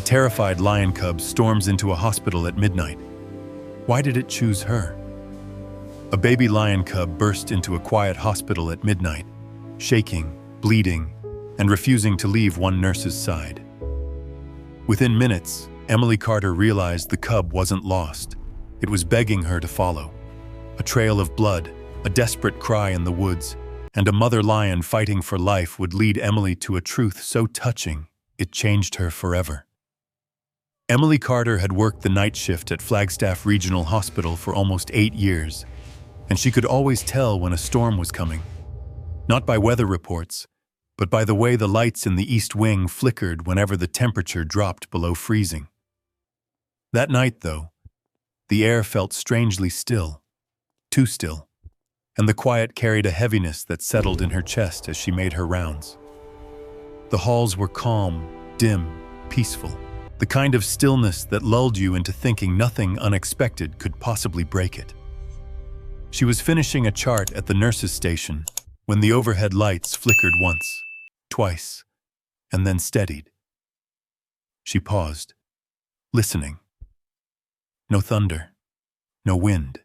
terrified lion cub storms into a hospital at midnight. Why did it choose her? A baby lion cub burst into a quiet hospital at midnight, shaking, bleeding, and refusing to leave one nurse's side. Within minutes, Emily Carter realized the cub wasn't lost. It was begging her to follow. A trail of blood, a desperate cry in the woods, and a mother lion fighting for life would lead Emily to a truth so touching, it changed her forever. Emily Carter had worked the night shift at Flagstaff Regional Hospital for almost 8 years, and she could always tell when a storm was coming. Not by weather reports, but by the way the lights in the east wing flickered whenever the temperature dropped below freezing. That night, though, the air felt strangely still, too still, and the quiet carried a heaviness that settled in her chest as she made her rounds. The halls were calm, dim, peaceful, the kind of stillness that lulled you into thinking nothing unexpected could possibly break it. She was finishing a chart at the nurse's station when the overhead lights flickered once, twice, and then steadied. She paused, listening. No thunder, no wind.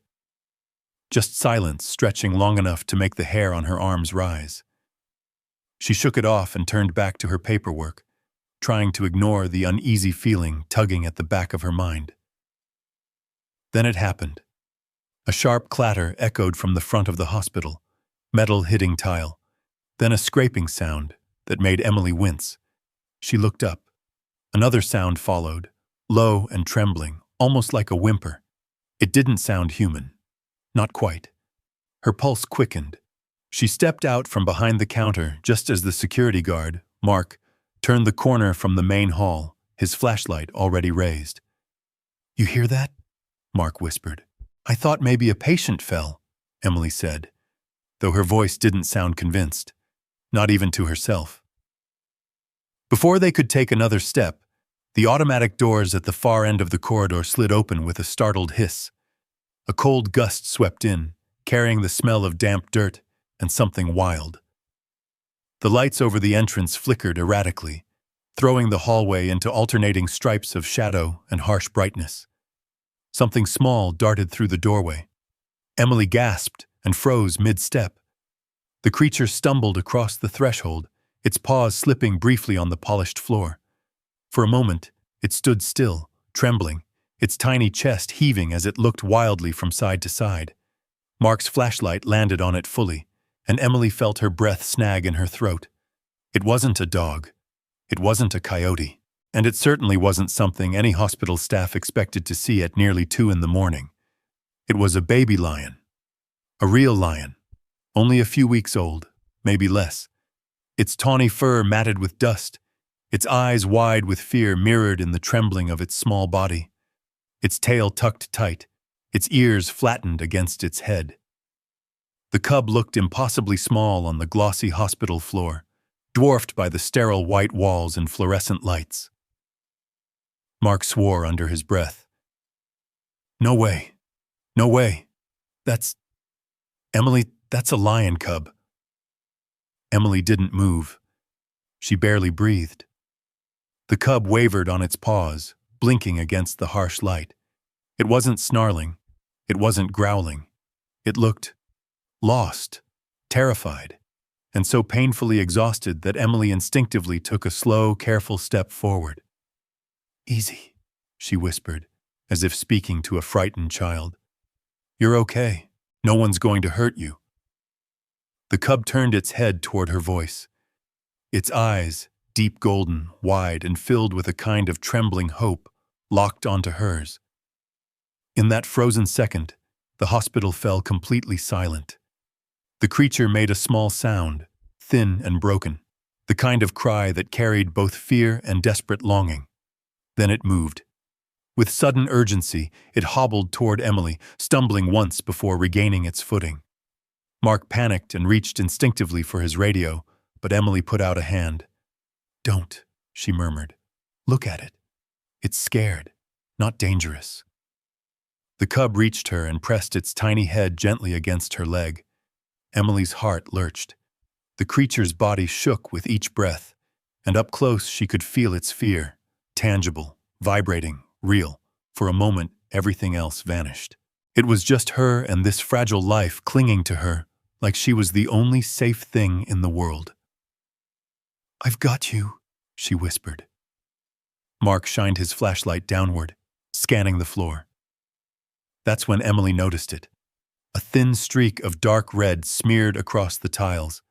Just silence stretching long enough to make the hair on her arms rise. She shook it off and turned back to her paperwork, trying to ignore the uneasy feeling tugging at the back of her mind. Then it happened. A sharp clatter echoed from the front of the hospital, metal hitting tile, then a scraping sound that made Emily wince. She looked up. Another sound followed, low and trembling, almost like a whimper. It didn't sound human. Not quite. Her pulse quickened. She stepped out from behind the counter just as the security guard, Mark, turned the corner from the main hall, his flashlight already raised. "You hear that?" Mark whispered. "I thought maybe a patient fell," Emily said, though her voice didn't sound convinced, not even to herself. Before they could take another step, the automatic doors at the far end of the corridor slid open with a startled hiss. A cold gust swept in, carrying the smell of damp dirt and something wild. The lights over the entrance flickered erratically, throwing the hallway into alternating stripes of shadow and harsh brightness. Something small darted through the doorway. Emily gasped and froze mid-step. The creature stumbled across the threshold, its paws slipping briefly on the polished floor. For a moment, it stood still, trembling, its tiny chest heaving as it looked wildly from side to side. Mark's flashlight landed on it fully, and Emily felt her breath snag in her throat. It wasn't a dog. It wasn't a coyote. And it certainly wasn't something any hospital staff expected to see at nearly 2 a.m. It was a baby lion. A real lion. Only a few weeks old, maybe less. Its tawny fur matted with dust, its eyes wide with fear mirrored in the trembling of its small body. Its tail tucked tight, its ears flattened against its head. The cub looked impossibly small on the glossy hospital floor, dwarfed by the sterile white walls and fluorescent lights. Mark swore under his breath. "No way. No way. Emily, that's a lion cub." Emily didn't move. She barely breathed. The cub wavered on its paws, blinking against the harsh light. It wasn't snarling. It wasn't growling. It looked lost, terrified, and so painfully exhausted that Emily instinctively took a slow, careful step forward. "Easy," she whispered, as if speaking to a frightened child. "You're okay. No one's going to hurt you." The cub turned its head toward her voice. Its eyes, deep golden, wide, and filled with a kind of trembling hope, locked onto hers. In that frozen second, the hospital fell completely silent. The creature made a small sound, thin and broken, the kind of cry that carried both fear and desperate longing. Then it moved. With sudden urgency, it hobbled toward Emily, stumbling once before regaining its footing. Mark panicked and reached instinctively for his radio, but Emily put out a hand. "Don't," she murmured. "Look at it. It's scared, not dangerous." The cub reached her and pressed its tiny head gently against her leg. Emily's heart lurched. The creature's body shook with each breath, and up close she could feel its fear, tangible, vibrating, real. For a moment, everything else vanished. It was just her and this fragile life clinging to her, like she was the only safe thing in the world. "I've got you," she whispered. Mark shined his flashlight downward, scanning the floor. That's when Emily noticed it. A thin streak of dark red smeared across the tiles,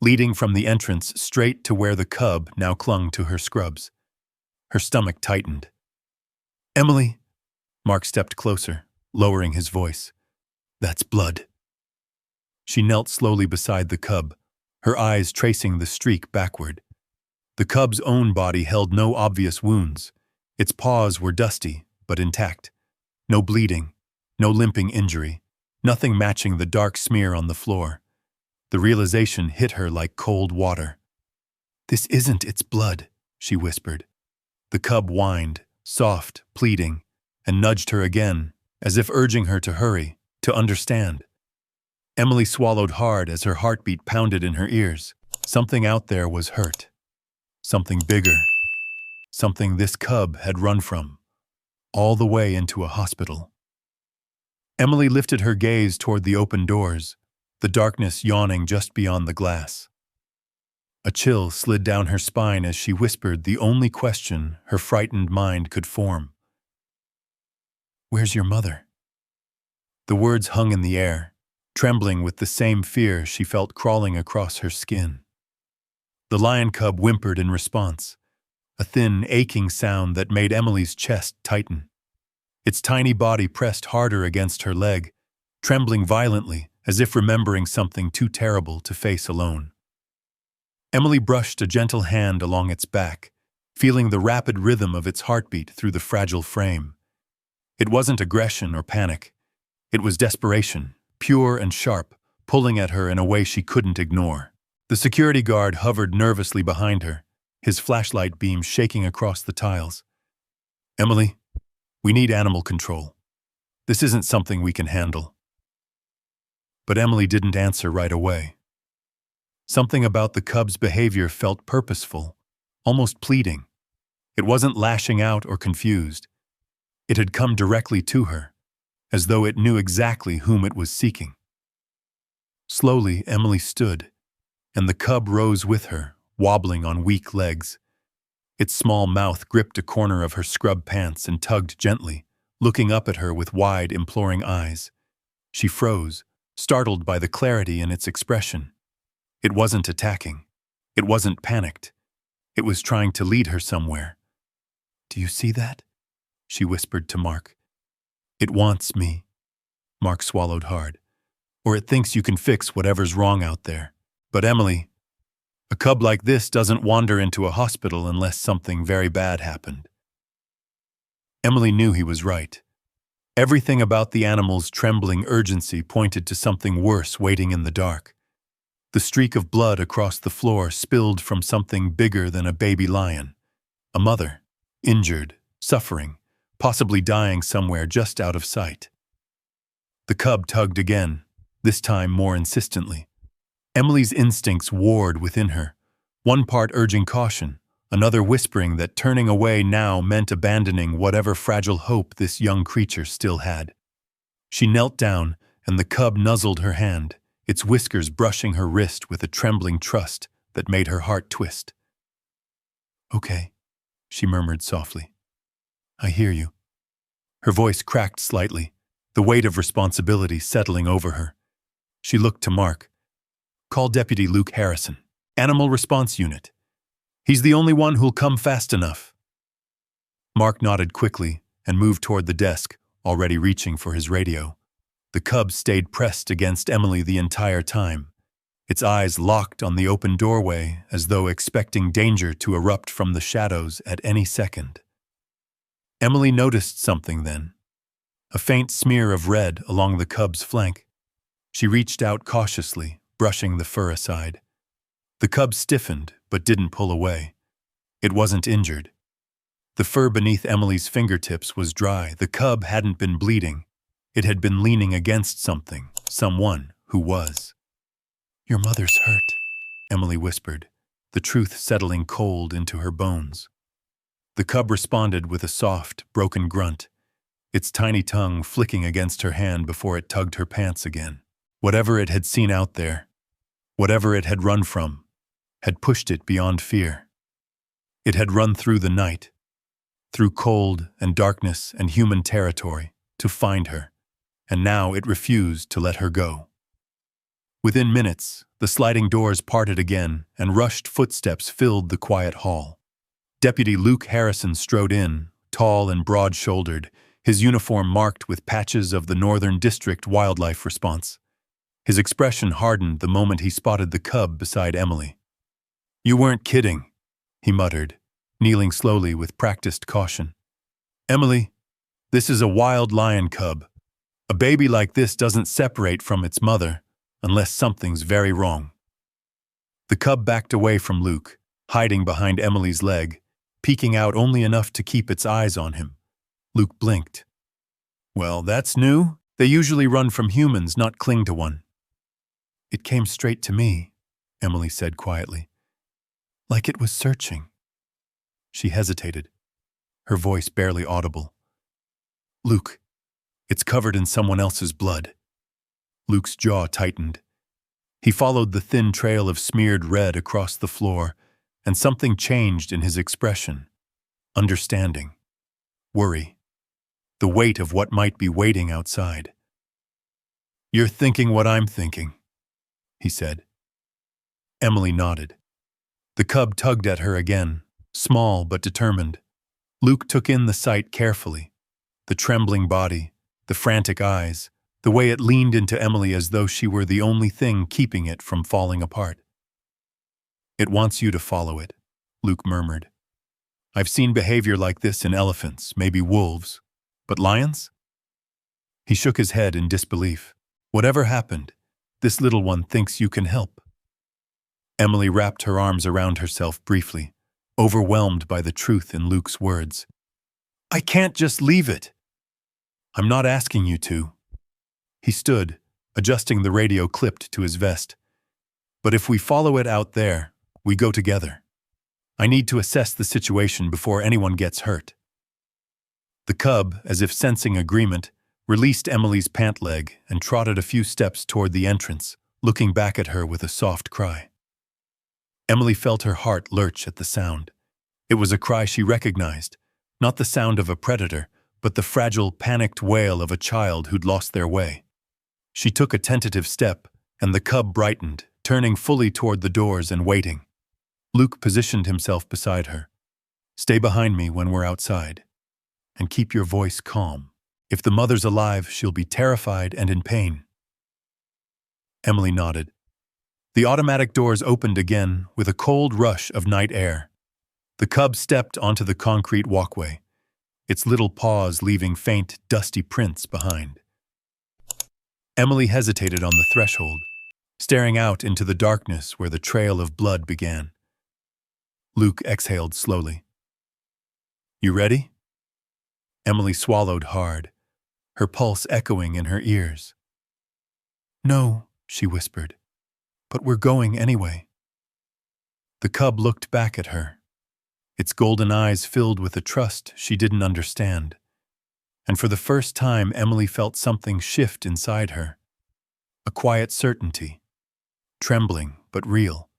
leading from the entrance straight to where the cub now clung to her scrubs. Her stomach tightened. "Emily!" Mark stepped closer, lowering his voice. "That's blood." She knelt slowly beside the cub, her eyes tracing the streak backward. The cub's own body held no obvious wounds. Its paws were dusty, but intact. No bleeding, no limping injury, nothing matching the dark smear on the floor. The realization hit her like cold water. "This isn't its blood," she whispered. The cub whined, soft, pleading, and nudged her again, as if urging her to hurry, to understand. Emily swallowed hard as her heartbeat pounded in her ears. Something out there was hurt. Something bigger. Something this cub had run from, all the way into a hospital. Emily lifted her gaze toward the open doors, the darkness yawning just beyond the glass. A chill slid down her spine as she whispered the only question her frightened mind could form. "Where's your mother?" The words hung in the air, trembling with the same fear she felt crawling across her skin. The lion cub whimpered in response, a thin, aching sound that made Emily's chest tighten. Its tiny body pressed harder against her leg, trembling violently as if remembering something too terrible to face alone. Emily brushed a gentle hand along its back, feeling the rapid rhythm of its heartbeat through the fragile frame. It wasn't aggression or panic. It was desperation, pure and sharp, pulling at her in a way she couldn't ignore. The security guard hovered nervously behind her, his flashlight beam shaking across the tiles. "Emily, we need animal control. This isn't something we can handle." But Emily didn't answer right away. Something about the cub's behavior felt purposeful, almost pleading. It wasn't lashing out or confused. It had come directly to her, as though it knew exactly whom it was seeking. Slowly, Emily stood, and the cub rose with her, wobbling on weak legs. Its small mouth gripped a corner of her scrub pants and tugged gently, looking up at her with wide, imploring eyes. She froze, startled by the clarity in its expression. It wasn't attacking. It wasn't panicked. It was trying to lead her somewhere. "Do you see that?" she whispered to Mark. "It wants me." Mark swallowed hard. "Or it thinks you can fix whatever's wrong out there. But Emily, a cub like this doesn't wander into a hospital unless something very bad happened." Emily knew he was right. Everything about the animal's trembling urgency pointed to something worse waiting in the dark. The streak of blood across the floor spilled from something bigger than a baby lion. A mother, injured, suffering, possibly dying somewhere just out of sight. The cub tugged again, this time more insistently. Emily's instincts warred within her, one part urging caution, another whispering that turning away now meant abandoning whatever fragile hope this young creature still had. She knelt down, and the cub nuzzled her hand, its whiskers brushing her wrist with a trembling trust that made her heart twist. "Okay," she murmured softly. "I hear you." Her voice cracked slightly, the weight of responsibility settling over her. She looked to Mark. "Call Deputy Luke Harrison, Animal Response Unit. He's the only one who'll come fast enough." Mark nodded quickly and moved toward the desk, already reaching for his radio. The cub stayed pressed against Emily the entire time, its eyes locked on the open doorway as though expecting danger to erupt from the shadows at any second. Emily noticed something then, a faint smear of red along the cub's flank. She reached out cautiously, brushing the fur aside. The cub stiffened, but didn't pull away. It wasn't injured. The fur beneath Emily's fingertips was dry. The cub hadn't been bleeding. It had been leaning against something, someone who was. "Your mother's hurt," Emily whispered, the truth settling cold into her bones. The cub responded with a soft, broken grunt, its tiny tongue flicking against her hand before it tugged her pants again. Whatever it had seen out there, whatever it had run from, had pushed it beyond fear. It had run through the night, through cold and darkness and human territory, to find her, and now it refused to let her go. Within minutes, the sliding doors parted again and rushed footsteps filled the quiet hall. Deputy Luke Harrison strode in, tall and broad-shouldered, his uniform marked with patches of the Northern District Wildlife Response. His expression hardened the moment he spotted the cub beside Emily. "You weren't kidding," he muttered, kneeling slowly with practiced caution. "Emily, this is a wild lion cub. A baby like this doesn't separate from its mother unless something's very wrong." The cub backed away from Luke, hiding behind Emily's leg, peeking out only enough to keep its eyes on him. Luke blinked. "Well, that's new. They usually run from humans, not cling to one." "It came straight to me," Emily said quietly, "like it was searching." She hesitated, her voice barely audible. "Luke, it's covered in someone else's blood." Luke's jaw tightened. He followed the thin trail of smeared red across the floor, and something changed in his expression. Understanding. Worry. The weight of what might be waiting outside. "You're thinking what I'm thinking," he said. Emily nodded. The cub tugged at her again, small but determined. Luke took in the sight carefully. The trembling body, the frantic eyes, the way it leaned into Emily as though she were the only thing keeping it from falling apart. "It wants you to follow it," Luke murmured. "I've seen behavior like this in elephants, maybe wolves. But lions?" He shook his head in disbelief. "Whatever happened, this little one thinks you can help." Emily wrapped her arms around herself briefly, overwhelmed by the truth in Luke's words. "I can't just leave it." "I'm not asking you to." He stood, adjusting the radio clipped to his vest. "But if we follow it out there, we go together. I need to assess the situation before anyone gets hurt." The cub, as if sensing agreement, released Emily's pant leg and trotted a few steps toward the entrance, looking back at her with a soft cry. Emily felt her heart lurch at the sound. It was a cry she recognized, not the sound of a predator, but the fragile, panicked wail of a child who'd lost their way. She took a tentative step, and the cub brightened, turning fully toward the doors and waiting. Luke positioned himself beside her. "Stay behind me when we're outside. And keep your voice calm. If the mother's alive, she'll be terrified and in pain." Emily nodded. The automatic doors opened again with a cold rush of night air. The cub stepped onto the concrete walkway, its little paws leaving faint, dusty prints behind. Emily hesitated on the threshold, staring out into the darkness where the trail of blood began. Luke exhaled slowly. "You ready?" Emily swallowed hard, her pulse echoing in her ears. "No," she whispered, "but we're going anyway." The cub looked back at her, its golden eyes filled with a trust she didn't understand. And for the first time, Emily felt something shift inside her. A quiet certainty, trembling but real.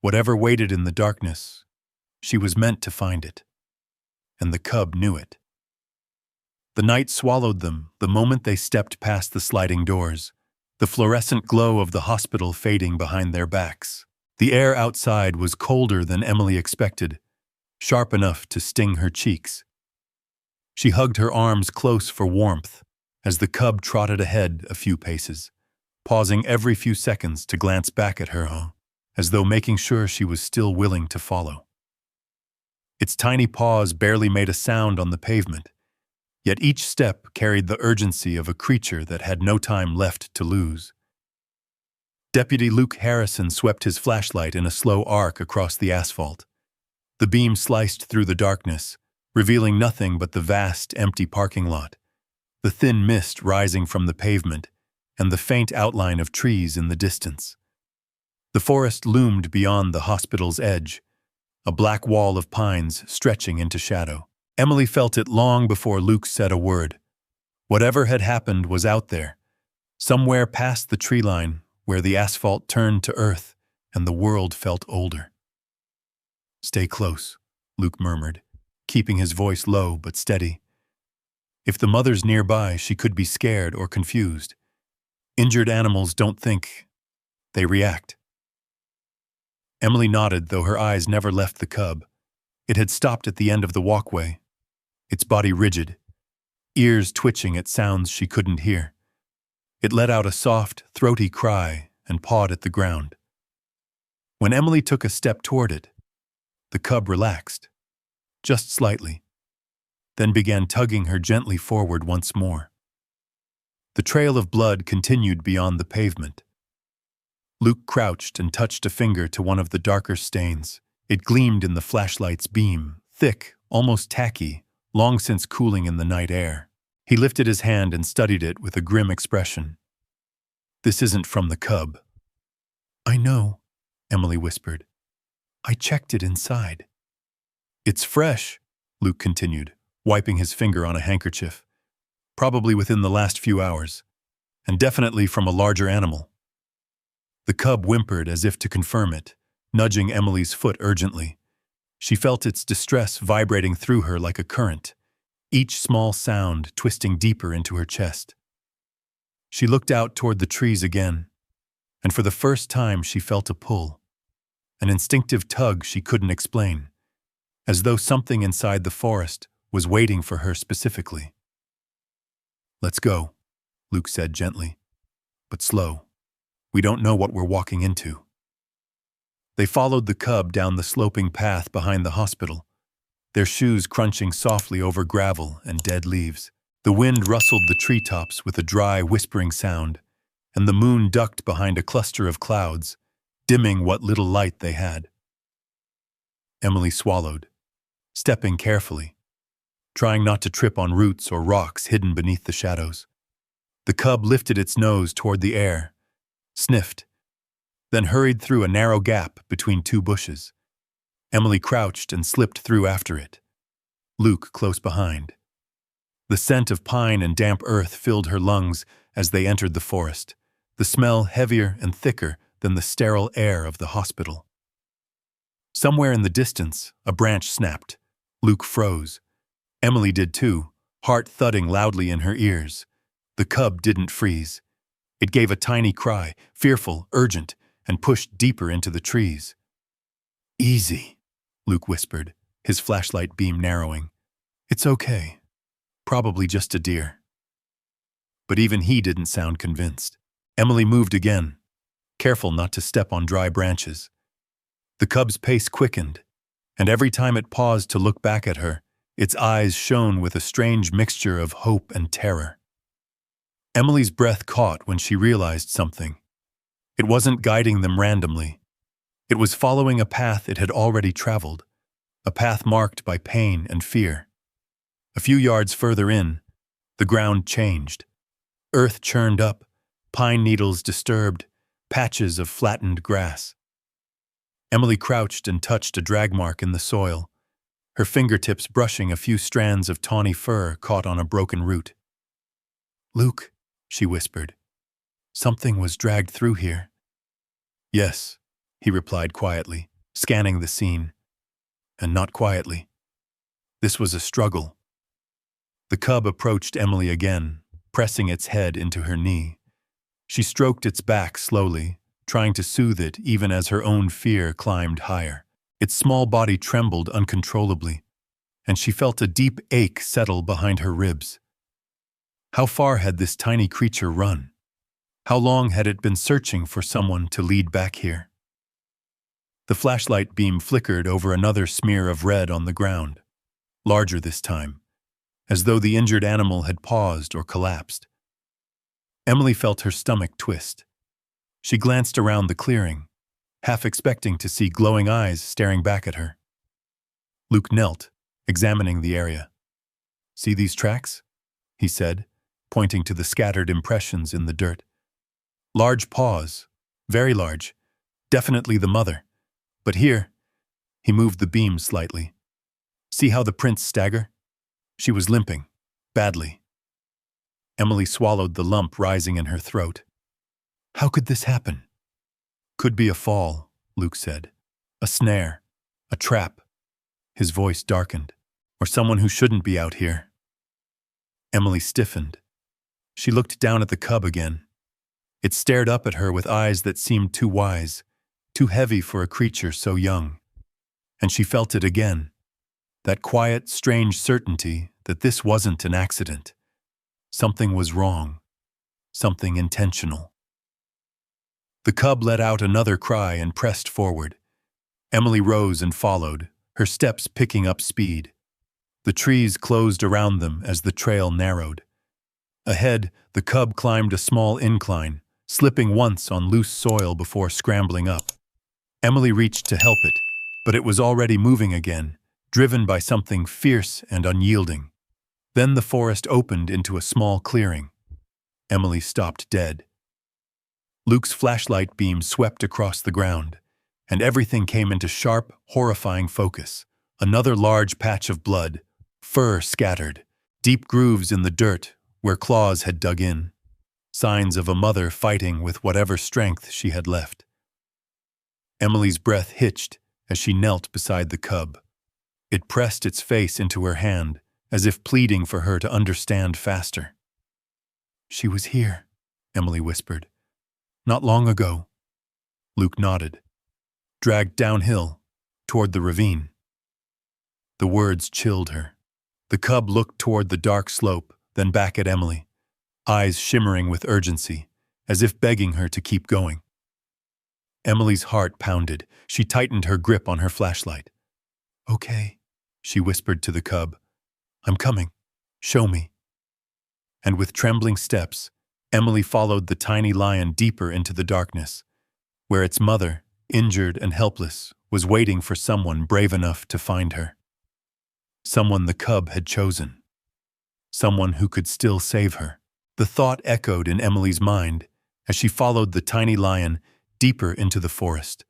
Whatever waited in the darkness, she was meant to find it. And the cub knew it. The night swallowed them the moment they stepped past the sliding doors, the fluorescent glow of the hospital fading behind their backs. The air outside was colder than Emily expected, sharp enough to sting her cheeks. She hugged her arms close for warmth as the cub trotted ahead a few paces, pausing every few seconds to glance back at her, as though making sure she was still willing to follow. Its tiny paws barely made a sound on the pavement, yet each step carried the urgency of a creature that had no time left to lose. Deputy Luke Harrison swept his flashlight in a slow arc across the asphalt. The beam sliced through the darkness, revealing nothing but the vast, empty parking lot, the thin mist rising from the pavement, and the faint outline of trees in the distance. The forest loomed beyond the hospital's edge, a black wall of pines stretching into shadow. Emily felt it long before Luke said a word. Whatever had happened was out there, somewhere past the tree line where the asphalt turned to earth and the world felt older. "Stay close," Luke murmured, keeping his voice low but steady. If the mother's nearby, she could be scared or confused. Injured animals don't think, they react. Emily nodded, though her eyes never left the cub. It had stopped at the end of the walkway, its body rigid, ears twitching at sounds she couldn't hear. It let out a soft, throaty cry and pawed at the ground. When Emily took a step toward it, the cub relaxed, just slightly, then began tugging her gently forward once more. The trail of blood continued beyond the pavement. Luke crouched and touched a finger to one of the darker stains. It gleamed in the flashlight's beam, thick, almost tacky, long since cooling in the night air. He lifted his hand and studied it with a grim expression. "This isn't from the cub." "I know," Emily whispered. "I checked it inside." "It's fresh," Luke continued, wiping his finger on a handkerchief. "Probably within the last few hours, and definitely from a larger animal." The cub whimpered as if to confirm it, nudging Emily's foot urgently. She felt its distress vibrating through her like a current, each small sound twisting deeper into her chest. She looked out toward the trees again, and for the first time she felt a pull, an instinctive tug she couldn't explain, as though something inside the forest was waiting for her specifically. "Let's go," Luke said gently, but slow. "We don't know what we're walking into." They followed the cub down the sloping path behind the hospital, their shoes crunching softly over gravel and dead leaves. The wind rustled the treetops with a dry, whispering sound, and the moon ducked behind a cluster of clouds, dimming what little light they had. Emily swallowed, stepping carefully, trying not to trip on roots or rocks hidden beneath the shadows. The cub lifted its nose toward the air, sniffed, then hurried through a narrow gap between two bushes. Emily crouched and slipped through after it, Luke close behind. The scent of pine and damp earth filled her lungs as they entered the forest, the smell heavier and thicker than the sterile air of the hospital. Somewhere in the distance, a branch snapped. Luke froze. Emily did too, heart thudding loudly in her ears. The cub didn't freeze. It gave a tiny cry, fearful, urgent, and pushed deeper into the trees. "Easy," Luke whispered, his flashlight beam narrowing. "It's okay. Probably just a deer." But even he didn't sound convinced. Emily moved again, careful not to step on dry branches. The cub's pace quickened, and every time it paused to look back at her, its eyes shone with a strange mixture of hope and terror. Emily's breath caught when she realized something. It wasn't guiding them randomly. It was following a path it had already traveled, a path marked by pain and fear. A few yards further in, the ground changed. Earth churned up, pine needles disturbed, patches of flattened grass. Emily crouched and touched a drag mark in the soil, her fingertips brushing a few strands of tawny fur caught on a broken root. "Luke," she whispered, "something was dragged through here." "Yes," he replied quietly, scanning the scene. And not quietly. This was a struggle. The cub approached Emily again, pressing its head into her knee. She stroked its back slowly, trying to soothe it even as her own fear climbed higher. Its small body trembled uncontrollably, and she felt a deep ache settle behind her ribs. How far had this tiny creature run? How long had it been searching for someone to lead back here? The flashlight beam flickered over another smear of red on the ground, larger this time, as though the injured animal had paused or collapsed. Emily felt her stomach twist. She glanced around the clearing, half expecting to see glowing eyes staring back at her. Luke knelt, examining the area. "See these tracks?" he said, pointing to the scattered impressions in the dirt. "Large paws, very large, definitely the mother. But here, He moved the beam slightly. See how the prints stagger? She was limping, badly. Emily swallowed the lump rising in her throat. How could this happen? Could be a fall, Luke said. A snare. A trap. His voice darkened. Or someone who shouldn't be out here. Emily stiffened. She looked down at the cub again. It stared up at her with eyes that seemed too wise, too heavy for a creature so young. And she felt it again. That quiet, strange certainty that this wasn't an accident. Something was wrong. Something intentional. The cub let out another cry and pressed forward. Emily rose and followed, her steps picking up speed. The trees closed around them as the trail narrowed. Ahead, the cub climbed a small incline, slipping once on loose soil before scrambling up. Emily reached to help it, but it was already moving again, driven by something fierce and unyielding. Then the forest opened into a small clearing. Emily stopped dead. Luke's flashlight beam swept across the ground, and everything came into sharp, horrifying focus. Another large patch of blood, fur scattered, deep grooves in the dirt where claws had dug in. Signs of a mother fighting with whatever strength she had left. Emily's breath hitched as she knelt beside the cub. It pressed its face into her hand, as if pleading for her to understand faster. She was here, Emily whispered. Not long ago. Luke nodded. Dragged downhill, toward the ravine. The words chilled her. The cub looked toward the dark slope, then back at Emily, eyes shimmering with urgency, as if begging her to keep going. Emily's heart pounded. She tightened her grip on her flashlight. Okay, she whispered to the cub. I'm coming. Show me. And with trembling steps, Emily followed the tiny lion deeper into the darkness, where its mother, injured and helpless, was waiting for someone brave enough to find her. Someone the cub had chosen. Someone who could still save her. The thought echoed in Emily's mind as she followed the tiny lion deeper into the forest,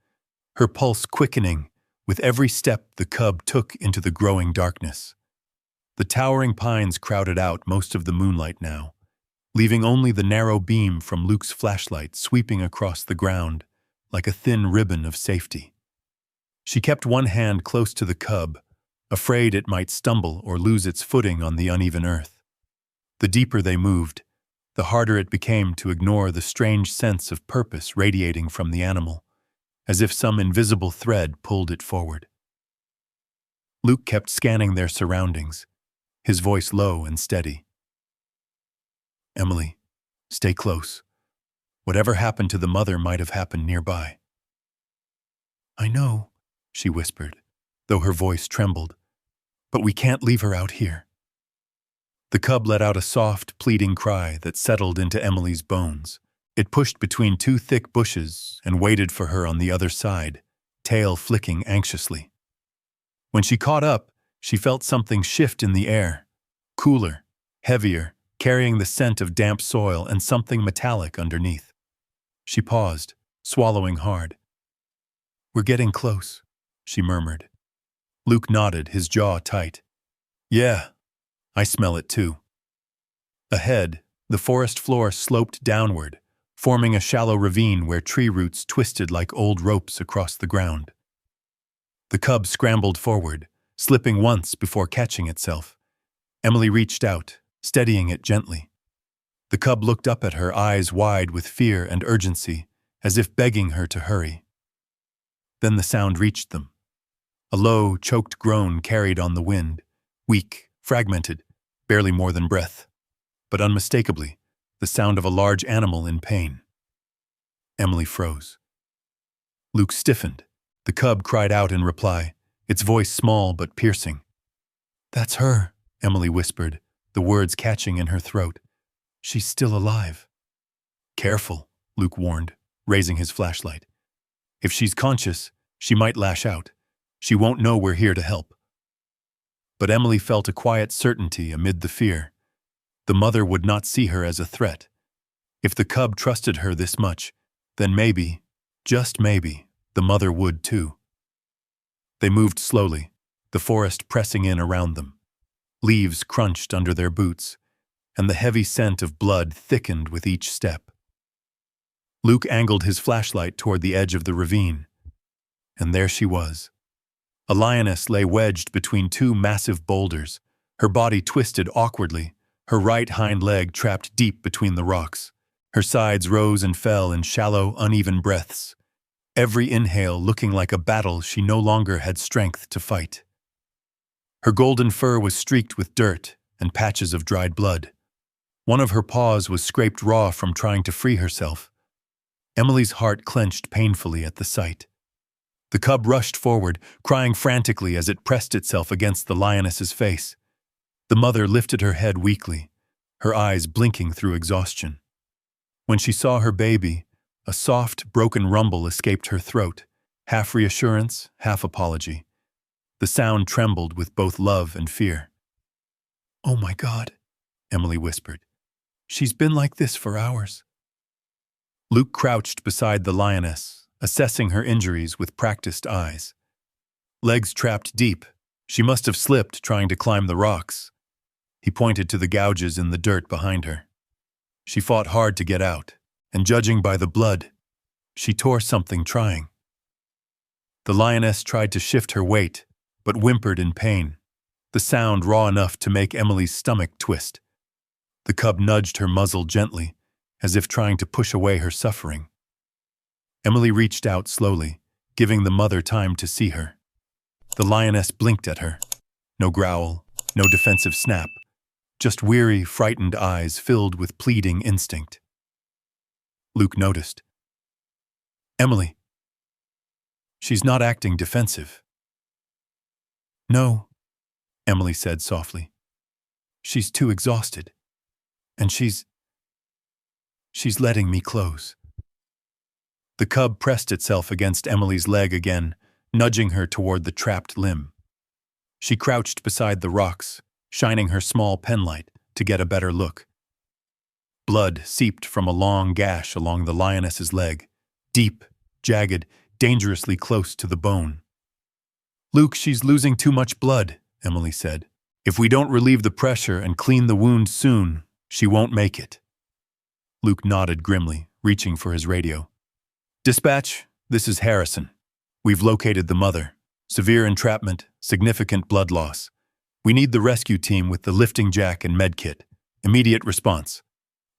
her pulse quickening with every step the cub took into the growing darkness. The towering pines crowded out most of the moonlight now, leaving only the narrow beam from Luke's flashlight sweeping across the ground like a thin ribbon of safety. She kept one hand close to the cub, afraid it might stumble or lose its footing on the uneven earth. The deeper they moved, the harder it became to ignore the strange sense of purpose radiating from the animal, as if some invisible thread pulled it forward. Luke kept scanning their surroundings, his voice low and steady. Emily, stay close. Whatever happened to the mother might have happened nearby. I know, she whispered, though her voice trembled, but we can't leave her out here. The cub let out a soft, pleading cry that settled into Emily's bones. It pushed between two thick bushes and waited for her on the other side, tail flicking anxiously. When she caught up, she felt something shift in the air, cooler, heavier, carrying the scent of damp soil and something metallic underneath. She paused, swallowing hard. We're getting close, she murmured. Luke nodded, his jaw tight. Yeah, I smell it too. Ahead, the forest floor sloped downward, forming a shallow ravine where tree roots twisted like old ropes across the ground. The cub scrambled forward, slipping once before catching itself. Emily reached out, steadying it gently. The cub looked up at her, eyes wide with fear and urgency, as if begging her to hurry. Then the sound reached them. A low, choked groan carried on the wind, weak, fragmented, barely more than breath, but unmistakably, the sound of a large animal in pain. Emily froze. Luke stiffened. The cub cried out in reply, its voice small but piercing. That's her, Emily whispered, the words catching in her throat. She's still alive. Careful, Luke warned, raising his flashlight. If she's conscious, she might lash out. She won't know we're here to help. But Emily felt a quiet certainty amid the fear. The mother would not see her as a threat. If the cub trusted her this much, then maybe, just maybe, the mother would too. They moved slowly, the forest pressing in around them. Leaves crunched under their boots, and the heavy scent of blood thickened with each step. Luke angled his flashlight toward the edge of the ravine, and there she was. A lioness lay wedged between two massive boulders, her body twisted awkwardly, her right hind leg trapped deep between the rocks. Her sides rose and fell in shallow, uneven breaths, every inhale looking like a battle she no longer had strength to fight. Her golden fur was streaked with dirt and patches of dried blood. One of her paws was scraped raw from trying to free herself. Emily's heart clenched painfully at the sight. The cub rushed forward, crying frantically as it pressed itself against the lioness's face. The mother lifted her head weakly, her eyes blinking through exhaustion. When she saw her baby, a soft, broken rumble escaped her throat, half reassurance, half apology. The sound trembled with both love and fear. "Oh my God," Emily whispered. "She's been like this for hours." Luke crouched beside the lioness, assessing her injuries with practiced eyes. Legs trapped deep, she must have slipped trying to climb the rocks. He pointed to the gouges in the dirt behind her. She fought hard to get out, and judging by the blood, she tore something trying. The lioness tried to shift her weight, but whimpered in pain, the sound raw enough to make Emily's stomach twist. The cub nudged her muzzle gently, as if trying to push away her suffering. Emily reached out slowly, giving the mother time to see her. The lioness blinked at her. No growl, no defensive snap, just weary, frightened eyes filled with pleading instinct. Luke noticed. "Emily. She's not acting defensive." "No," Emily said softly. "She's too exhausted. And she's letting me close." The cub pressed itself against Emily's leg again, nudging her toward the trapped limb. She crouched beside the rocks, shining her small penlight to get a better look. Blood seeped from a long gash along the lioness's leg, deep, jagged, dangerously close to the bone. "Luke, she's losing too much blood," Emily said. "If we don't relieve the pressure and clean the wound soon, she won't make it." Luke nodded grimly, reaching for his radio. "Dispatch, this is Harrison. We've located the mother. Severe entrapment, significant blood loss. We need the rescue team with the lifting jack and med kit. Immediate response."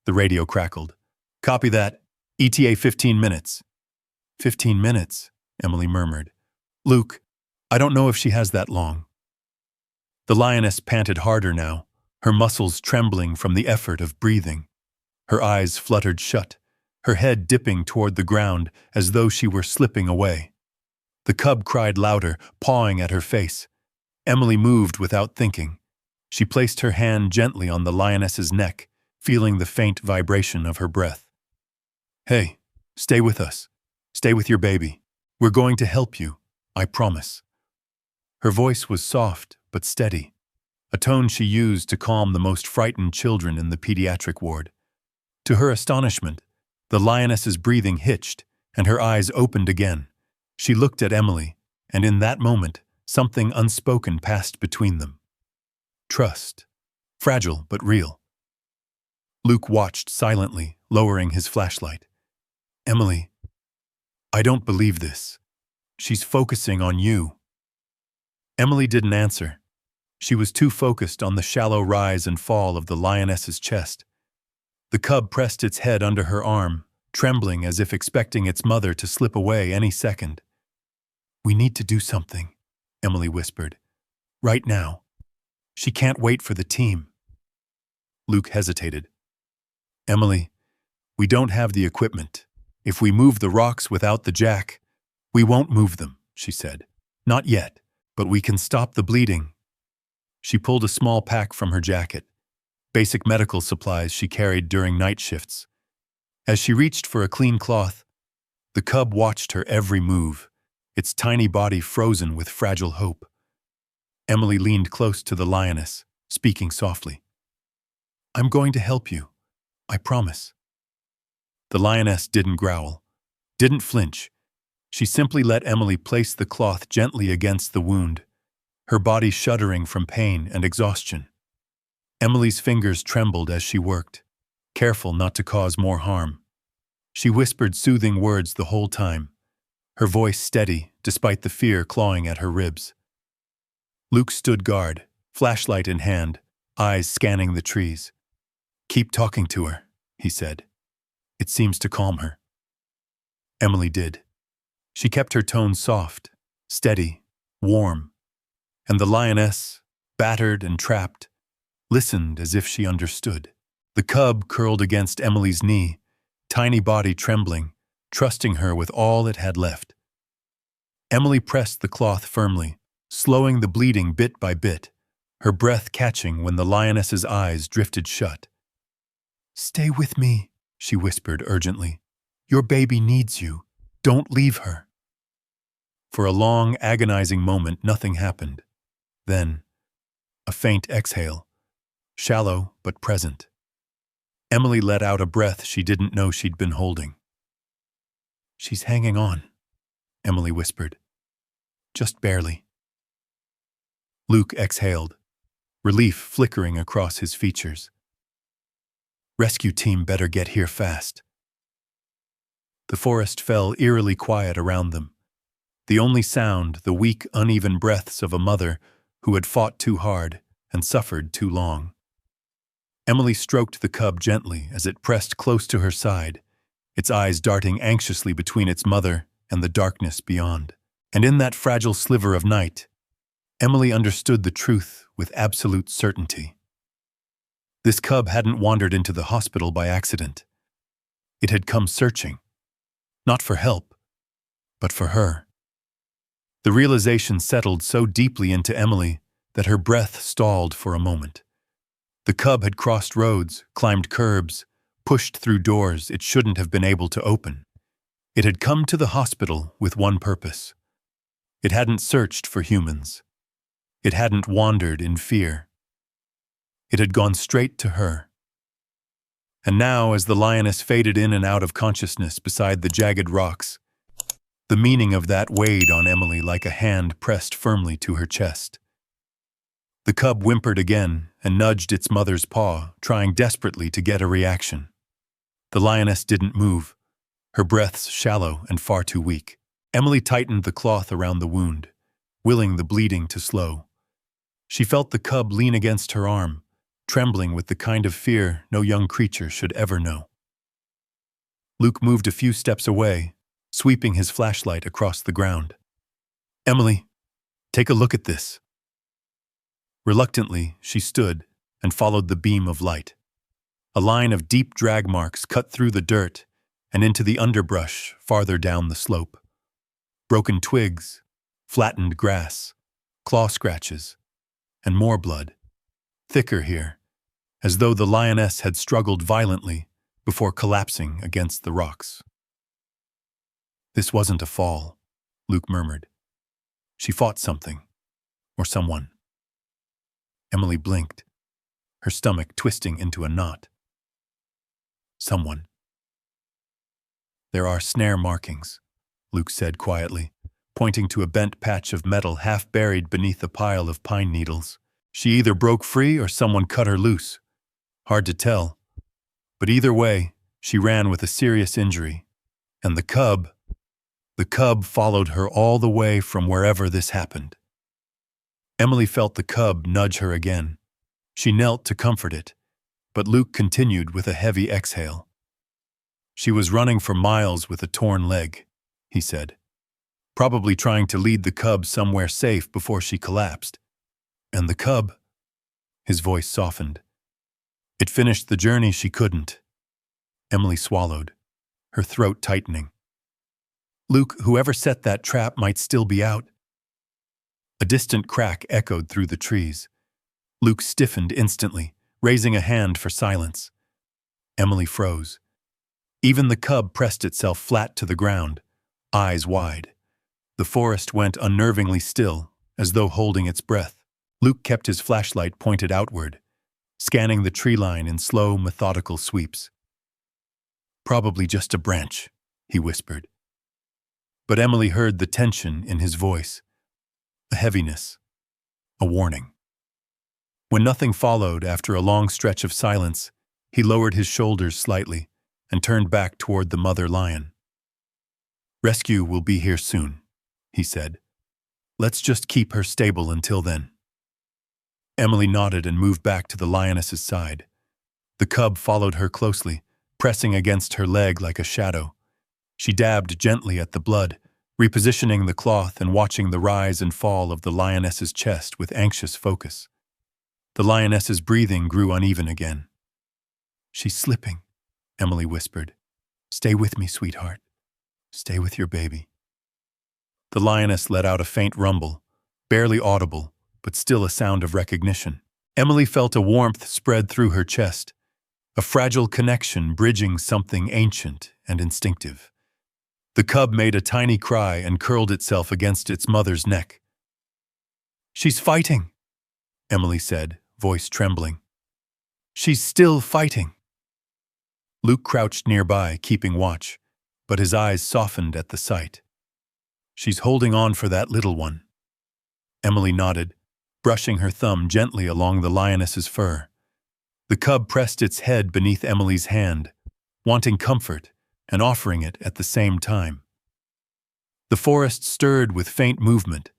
The radio crackled. "Copy that. ETA 15 minutes. 15 minutes, Emily murmured. "Luke, I don't know if she has that long." The lioness panted harder now, her muscles trembling from the effort of breathing. Her eyes fluttered shut, her head dipping toward the ground as though she were slipping away. The cub cried louder, pawing at her face. Emily moved without thinking. She placed her hand gently on the lioness's neck, feeling the faint vibration of her breath. "Hey, stay with us. Stay with your baby. We're going to help you, I promise." Her voice was soft but steady, a tone she used to calm the most frightened children in the pediatric ward. To her astonishment, the lioness's breathing hitched, and her eyes opened again. She looked at Emily, and in that moment, something unspoken passed between them. Trust. Fragile but real. Luke watched silently, lowering his flashlight. "Emily, I don't believe this. She's focusing on you." Emily didn't answer. She was too focused on the shallow rise and fall of the lioness's chest. The cub pressed its head under her arm, trembling as if expecting its mother to slip away any second. "We need to do something," Emily whispered. "Right now. She can't wait for the team." Luke hesitated. "Emily, we don't have the equipment. If we move the rocks without the jack, we won't move them," she said. "Not yet, but we can stop the bleeding." She pulled a small pack from her jacket, basic medical supplies she carried during night shifts. As she reached for a clean cloth, the cub watched her every move, its tiny body frozen with fragile hope. Emily leaned close to the lioness, speaking softly. "I'm going to help you. I promise." The lioness didn't growl, didn't flinch. She simply let Emily place the cloth gently against the wound, her body shuddering from pain and exhaustion. Emily's fingers trembled as she worked, careful not to cause more harm. She whispered soothing words the whole time, her voice steady despite the fear clawing at her ribs. Luke stood guard, flashlight in hand, eyes scanning the trees. "Keep talking to her," he said. "It seems to calm her." Emily did. She kept her tone soft, steady, warm, and the lioness, battered and trapped, listened as if she understood. The cub curled against Emily's knee, tiny body trembling, trusting her with all it had left. Emily pressed the cloth firmly, slowing the bleeding bit by bit, her breath catching when the lioness's eyes drifted shut. "Stay with me," she whispered urgently. "Your baby needs you. Don't leave her." For a long, agonizing moment, nothing happened. Then, a faint exhale, shallow but present. Emily let out a breath she didn't know she'd been holding. "She's hanging on," Emily whispered. "Just barely." Luke exhaled, relief flickering across his features. "Rescue team better get here fast." The forest fell eerily quiet around them. The only sound, the weak, uneven breaths of a mother who had fought too hard and suffered too long. Emily stroked the cub gently as it pressed close to her side, its eyes darting anxiously between its mother and the darkness beyond. And in that fragile sliver of night, Emily understood the truth with absolute certainty. This cub hadn't wandered into the hospital by accident. It had come searching, not for help, but for her. The realization settled so deeply into Emily that her breath stalled for a moment. The cub had crossed roads, climbed curbs, pushed through doors it shouldn't have been able to open. It had come to the hospital with one purpose. It hadn't searched for humans. It hadn't wandered in fear. It had gone straight to her. And now, as the lioness faded in and out of consciousness beside the jagged rocks, the meaning of that weighed on Emily like a hand pressed firmly to her chest. The cub whimpered again and nudged its mother's paw, trying desperately to get a reaction. The lioness didn't move, her breaths shallow and far too weak. Emily tightened the cloth around the wound, willing the bleeding to slow. She felt the cub lean against her arm, trembling with the kind of fear no young creature should ever know. Luke moved a few steps away, sweeping his flashlight across the ground. "Emily, take a look at this." Reluctantly, she stood and followed the beam of light. A line of deep drag marks cut through the dirt and into the underbrush farther down the slope. Broken twigs, flattened grass, claw scratches, and more blood, thicker here, as though the lioness had struggled violently before collapsing against the rocks. "This wasn't a fall," Luke murmured. "She fought something, or someone." Emily blinked, her stomach twisting into a knot. "Someone." "There are snare markings," Luke said quietly, pointing to a bent patch of metal half buried beneath a pile of pine needles. "She either broke free or someone cut her loose. Hard to tell. But either way, she ran with a serious injury. And the cub followed her all the way from wherever this happened." Emily felt the cub nudge her again. She knelt to comfort it, but Luke continued with a heavy exhale. "She was running for miles with a torn leg," he said, "probably trying to lead the cub somewhere safe before she collapsed. And the cub," his voice softened, "it finished the journey she couldn't." Emily swallowed, her throat tightening. "Luke, whoever set that trap might still be out." A distant crack echoed through the trees. Luke stiffened instantly, raising a hand for silence. Emily froze. Even the cub pressed itself flat to the ground, eyes wide. The forest went unnervingly still, as though holding its breath. Luke kept his flashlight pointed outward, scanning the tree line in slow, methodical sweeps. "Probably just a branch," he whispered. but Emily heard the tension in his voice, a heaviness, a warning. When nothing followed after a long stretch of silence, he lowered his shoulders slightly and turned back toward the mother lion. "Rescue will be here soon," he said. "Let's just keep her stable until then." Emily nodded and moved back to the lioness's side. The cub followed her closely, pressing against her leg like a shadow. She dabbed gently at the blood, repositioning the cloth and watching the rise and fall of the lioness's chest with anxious focus. The lioness's breathing grew uneven again. "She's slipping," Emily whispered. "Stay with me, sweetheart. Stay with your baby." The lioness let out a faint rumble, barely audible, but still a sound of recognition. Emily felt a warmth spread through her chest, a fragile connection bridging something ancient and instinctive. The cub made a tiny cry and curled itself against its mother's neck. "She's fighting," Emily said, voice trembling. "She's still fighting." Luke crouched nearby, keeping watch, but his eyes softened at the sight. "She's holding on for that little one." Emily nodded, brushing her thumb gently along the lioness's fur. The cub pressed its head beneath Emily's hand, wanting comfort and offering it at the same time. The forest stirred with faint movement,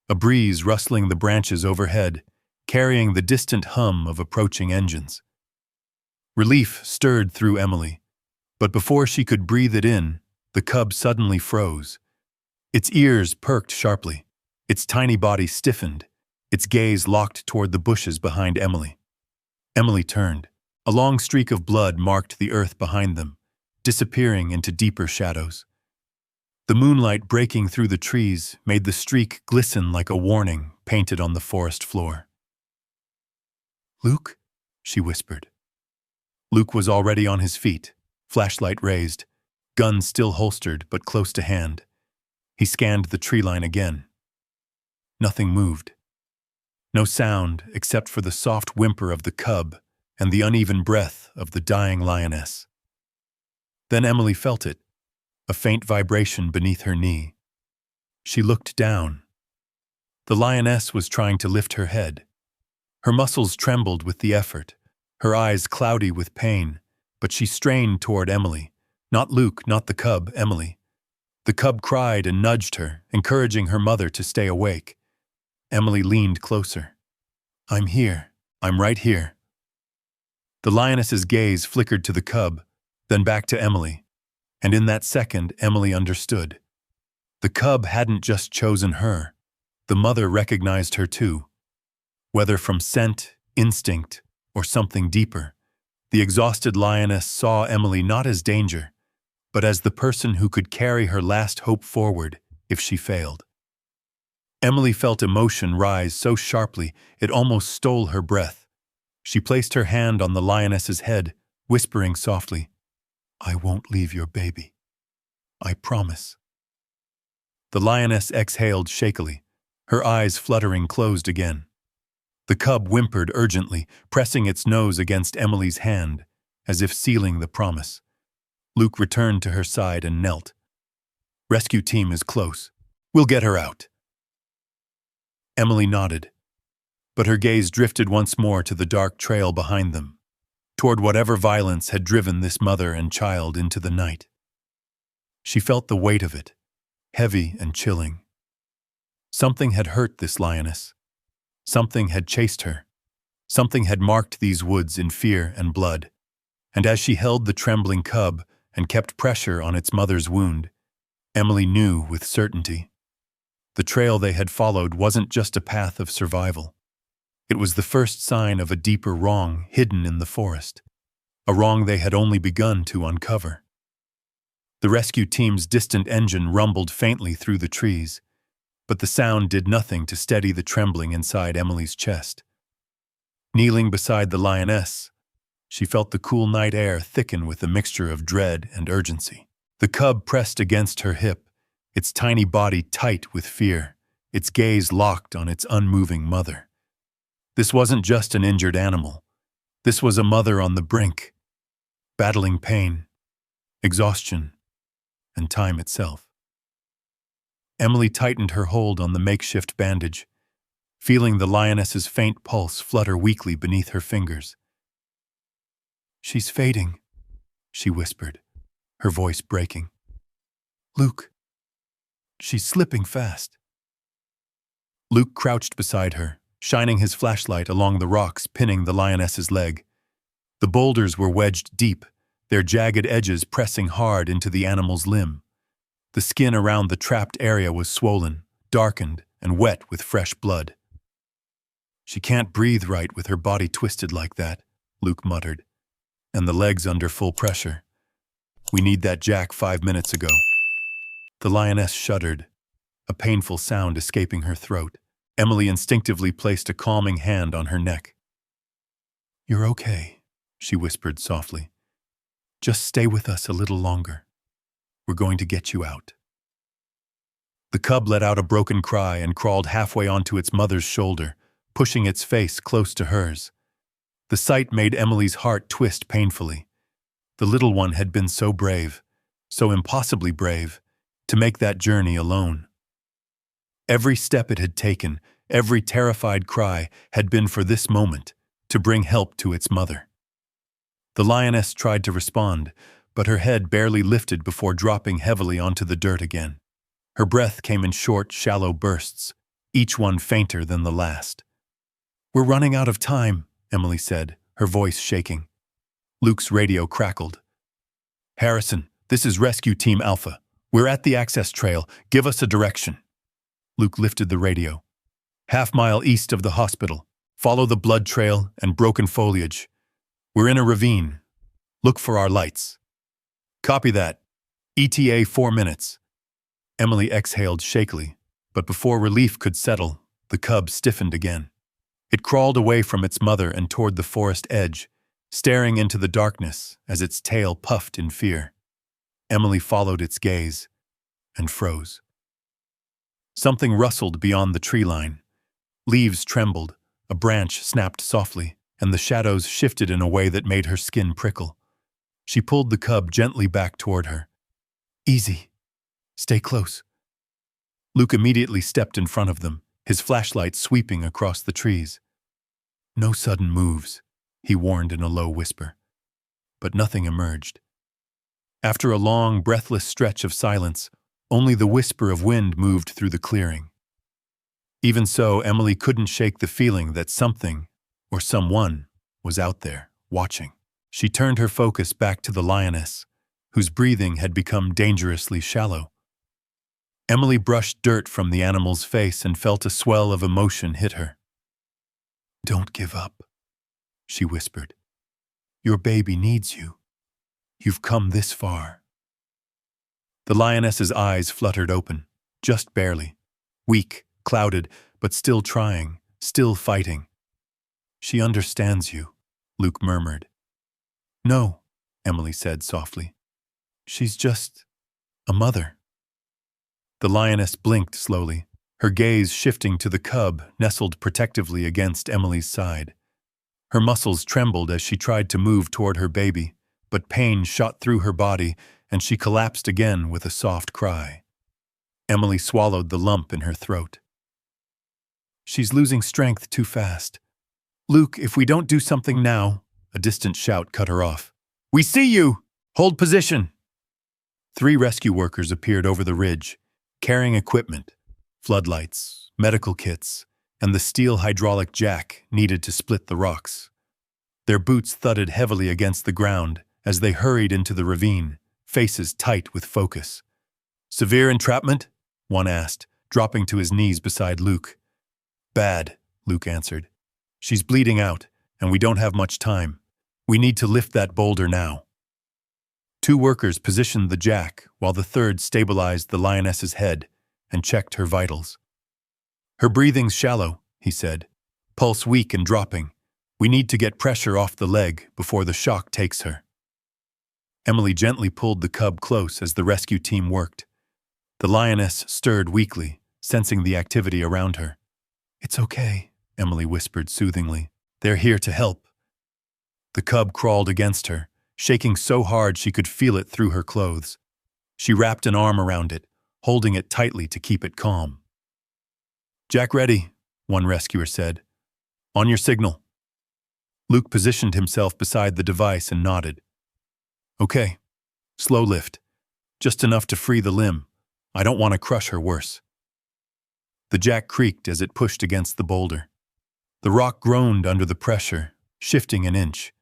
a breeze rustling the branches overhead, carrying the distant hum of approaching engines. Relief stirred through Emily, but before she could breathe it in, the cub suddenly froze. Its ears perked sharply, its tiny body stiffened, its gaze locked toward the bushes behind Emily. Emily turned. A long streak of blood marked the earth behind them, disappearing into deeper shadows. The moonlight breaking through the trees made the streak glisten like a warning painted on the forest floor. "Luke?" she whispered. Luke was already on his feet, flashlight raised, gun still holstered but close to hand. He scanned the tree line again. Nothing moved. No sound except for the soft whimper of the cub and the uneven breath of the dying lioness. Then Emily felt it, a faint vibration beneath her knee. She looked down. The lioness was trying to lift her head. Her muscles trembled with the effort, her eyes cloudy with pain, but she strained toward Emily. Not Luke, not the cub, Emily. The cub cried and nudged her, encouraging her mother to stay awake. Emily leaned closer. "I'm here. I'm right here." The lioness's gaze flickered to the cub, then back to Emily. And in that second, Emily understood. The cub hadn't just chosen her. The mother recognized her too. Whether from scent, instinct, or something deeper, the exhausted lioness saw Emily not as danger, but as the person who could carry her last hope forward if she failed. Emily felt emotion rise so sharply it almost stole her breath. She placed her hand on the lioness's head, whispering softly, "I won't leave your baby. I promise." The lioness exhaled shakily, her eyes fluttering closed again. The cub whimpered urgently, pressing its nose against Emily's hand, as if sealing the promise. Luke returned to her side and knelt. "Rescue team is close. We'll get her out." Emily nodded, but her gaze drifted once more to the dark trail behind them, toward whatever violence had driven this mother and child into the night. She felt the weight of it, heavy and chilling. Something had hurt this lioness. Something had chased her. Something had marked these woods in fear and blood. And as she held the trembling cub and kept pressure on its mother's wound, Emily knew with certainty. The trail they had followed wasn't just a path of survival. It was the first sign of a deeper wrong hidden in the forest, a wrong they had only begun to uncover. The rescue team's distant engine rumbled faintly through the trees, but the sound did nothing to steady the trembling inside Emily's chest. Kneeling beside the lioness, she felt the cool night air thicken with a mixture of dread and urgency. The cub pressed against her hip, its tiny body tight with fear, its gaze locked on its unmoving mother. This wasn't just an injured animal. This was a mother on the brink, battling pain, exhaustion, and time itself. Emily tightened her hold on the makeshift bandage, feeling the lioness's faint pulse flutter weakly beneath her fingers. "She's fading," she whispered, her voice breaking. "Luke, she's slipping fast." Luke crouched beside her, shining his flashlight along the rocks pinning the lioness's leg. The boulders were wedged deep, their jagged edges pressing hard into the animal's limb. The skin around the trapped area was swollen, darkened, and wet with fresh blood. "She can't breathe right with her body twisted like that," Luke muttered, "and the legs under full pressure. We need that jack 5 minutes ago." The lioness shuddered, a painful sound escaping her throat. Emily instinctively placed a calming hand on her neck. "You're okay," she whispered softly. "Just stay with us a little longer. We're going to get you out." The cub let out a broken cry and crawled halfway onto its mother's shoulder, pushing its face close to hers. The sight made Emily's heart twist painfully. The little one had been so brave, so impossibly brave, to make that journey alone. Every step it had taken, every terrified cry, had been for this moment, to bring help to its mother. The lioness tried to respond, but her head barely lifted before dropping heavily onto the dirt again. Her breath came in short, shallow bursts, each one fainter than the last. "We're running out of time," Emily said, her voice shaking. Luke's radio crackled. "Harrison, this is Rescue Team Alpha. We're at the access trail. Give us a direction." Luke lifted the radio. "Half-mile east of the hospital. Follow the blood trail and broken foliage. We're in a ravine. Look for our lights." "Copy that. ETA 4 minutes." Emily exhaled shakily, but before relief could settle, the cub stiffened again. It crawled away from its mother and toward the forest edge, staring into the darkness as its tail puffed in fear. Emily followed its gaze and froze. Something rustled beyond the tree line. Leaves trembled, a branch snapped softly, and the shadows shifted in a way that made her skin prickle. She pulled the cub gently back toward her. "Easy. Stay close." Luke immediately stepped in front of them, his flashlight sweeping across the trees. "No sudden moves," he warned in a low whisper. But nothing emerged. After a long, breathless stretch of silence, only the whisper of wind moved through the clearing. Even so, Emily couldn't shake the feeling that something, or someone, was out there, watching. She turned her focus back to the lioness, whose breathing had become dangerously shallow. Emily brushed dirt from the animal's face and felt a swell of emotion hit her. "Don't give up," she whispered. "Your baby needs you. You've come this far." The lioness's eyes fluttered open, just barely. Weak, clouded, but still trying, still fighting. "She understands you," Luke murmured. "No," Emily said softly. "She's just a mother." The lioness blinked slowly, her gaze shifting to the cub nestled protectively against Emily's side. Her muscles trembled as she tried to move toward her baby, but pain shot through her body and she collapsed again with a soft cry. Emily swallowed the lump in her throat. "She's losing strength too fast. Luke, if we don't do something now," a distant shout cut her off. "We see you! Hold position!" 3 rescue workers appeared over the ridge, carrying equipment, floodlights, medical kits, and the steel hydraulic jack needed to split the rocks. Their boots thudded heavily against the ground as they hurried into the ravine, faces tight with focus. "Severe entrapment?" one asked, dropping to his knees beside Luke. "Bad," Luke answered. "She's bleeding out, and we don't have much time. We need to lift that boulder now." 2 workers positioned the jack while the third stabilized the lioness's head and checked her vitals. "Her breathing's shallow," he said, "pulse weak and dropping. We need to get pressure off the leg before the shock takes her." Emily gently pulled the cub close as the rescue team worked. The lioness stirred weakly, sensing the activity around her. "It's okay," Emily whispered soothingly. "They're here to help." The cub crawled against her, shaking so hard she could feel it through her clothes. She wrapped an arm around it, holding it tightly to keep it calm. "Jack ready," one rescuer said. "On your signal." Luke positioned himself beside the device and nodded. "Okay. Slow lift. Just enough to free the limb. I don't want to crush her worse." The jack creaked as it pushed against the boulder. The rock groaned under the pressure, shifting an inch.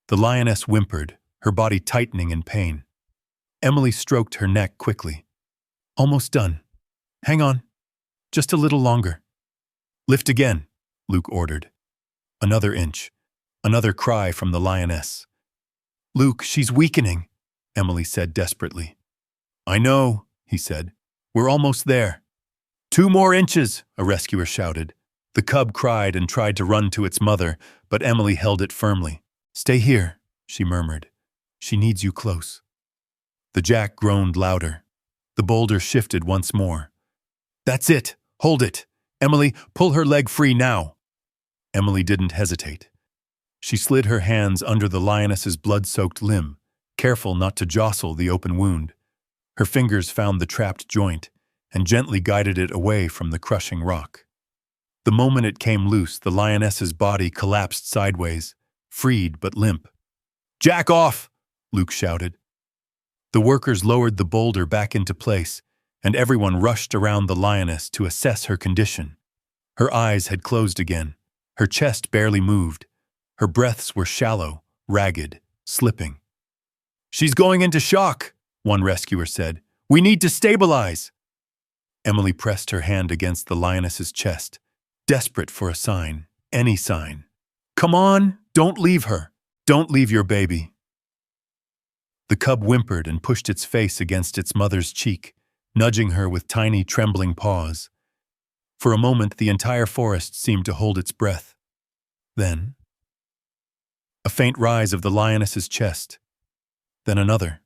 The lioness whimpered, her body tightening in pain. Emily stroked her neck quickly. "Almost done. Hang on. Just a little longer." "Lift again," Luke ordered. Another inch. Another cry from the lioness. "Luke, she's weakening," Emily said desperately. "I know," he said. "We're almost there." "2 more inches," a rescuer shouted. The cub cried and tried to run to its mother, but Emily held it firmly. "Stay here," she murmured. "She needs you close." The jack groaned louder. The boulder shifted once more. "That's it! Hold it! Emily, pull her leg free now!" Emily didn't hesitate. She slid her hands under the lioness's blood-soaked limb, careful not to jostle the open wound. Her fingers found the trapped joint and gently guided it away from the crushing rock. The moment it came loose, the lioness's body collapsed sideways, freed but limp. "Jack off!" Luke shouted. The workers lowered the boulder back into place, and everyone rushed around the lioness to assess her condition. Her eyes had closed again. Her chest barely moved. Her breaths were shallow, ragged, slipping. "She's going into shock," one rescuer said. "We need to stabilize." Emily pressed her hand against the lioness's chest, desperate for a sign, any sign. "Come on, don't leave her. Don't leave your baby." The cub whimpered and pushed its face against its mother's cheek, nudging her with tiny, trembling paws. For a moment, the entire forest seemed to hold its breath. Then, a faint rise of the lioness's chest. Then another.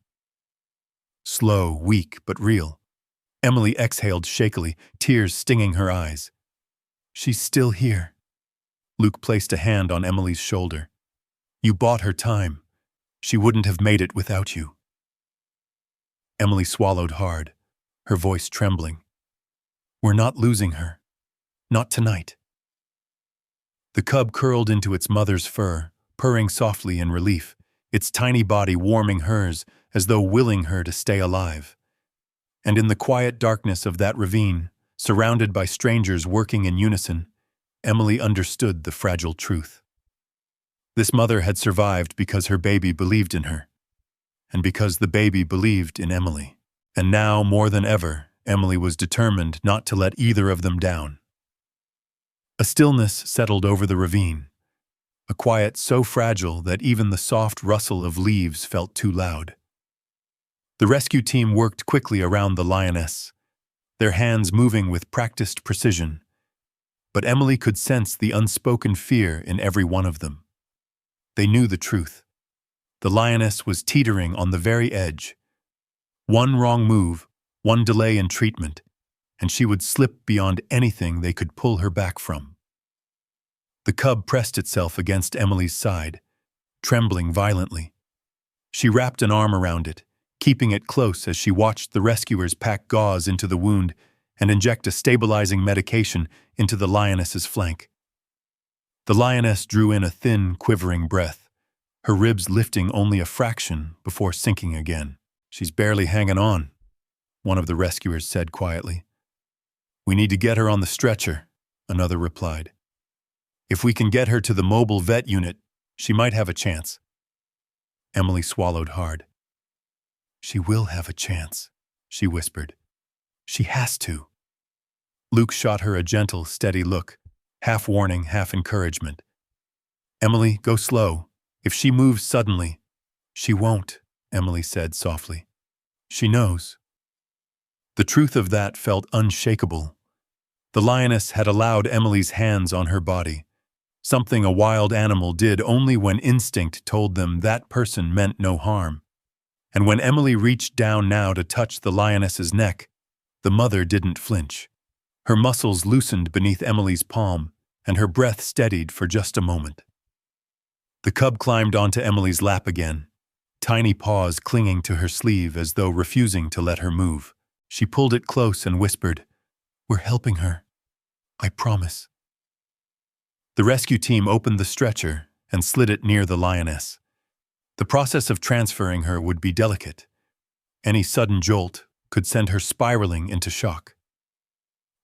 Slow, weak, but real. Emily exhaled shakily, tears stinging her eyes. "She's still here." Luke placed a hand on Emily's shoulder. "You bought her time. She wouldn't have made it without you." Emily swallowed hard, her voice trembling. "We're not losing her. Not tonight." The cub curled into its mother's fur, purring softly in relief, its tiny body warming hers as though willing her to stay alive. And in the quiet darkness of that ravine, surrounded by strangers working in unison, Emily understood the fragile truth. This mother had survived because her baby believed in her, and because the baby believed in Emily. And now, more than ever, Emily was determined not to let either of them down. A stillness settled over the ravine, a quiet so fragile that even the soft rustle of leaves felt too loud. The rescue team worked quickly around the lioness, their hands moving with practiced precision. But Emily could sense the unspoken fear in every one of them. They knew the truth. The lioness was teetering on the very edge. One wrong move, one delay in treatment, and she would slip beyond anything they could pull her back from. The cub pressed itself against Emily's side, trembling violently. She wrapped an arm around it, keeping it close as she watched the rescuers pack gauze into the wound and inject a stabilizing medication into the lioness's flank. The lioness drew in a thin, quivering breath, her ribs lifting only a fraction before sinking again. "She's barely hanging on," one of the rescuers said quietly. "We need to get her on the stretcher," another replied. "If we can get her to the mobile vet unit, she might have a chance." Emily swallowed hard. "She will have a chance," she whispered. "She has to." Luke shot her a gentle, steady look, half warning, half encouragement. "Emily, go slow. If she moves suddenly—" "She won't," Emily said softly. "She knows." The truth of that felt unshakable. The lioness had allowed Emily's hands on her body, something a wild animal did only when instinct told them that person meant no harm. And when Emily reached down now to touch the lioness's neck, the mother didn't flinch. Her muscles loosened beneath Emily's palm, and her breath steadied for just a moment. The cub climbed onto Emily's lap again, tiny paws clinging to her sleeve as though refusing to let her move. She pulled it close and whispered, "We're helping her. I promise." The rescue team opened the stretcher and slid it near the lioness. The process of transferring her would be delicate. Any sudden jolt could send her spiraling into shock.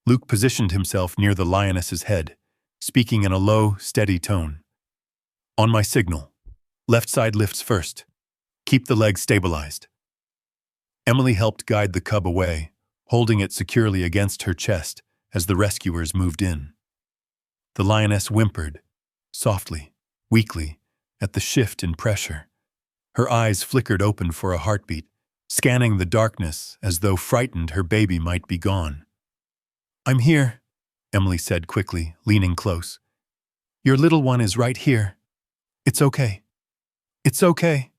Luke positioned himself near the lioness's head, speaking in a low, steady tone. "On my signal. Left side lifts first. Keep the leg stabilized." Emily helped guide the cub away, holding it securely against her chest as the rescuers moved in. The lioness whimpered, softly, weakly, at the shift in pressure. Her eyes flickered open for a heartbeat, scanning the darkness as though frightened her baby might be gone. "I'm here," Emily said quickly, leaning close. "Your little one is right here. It's okay. It's okay."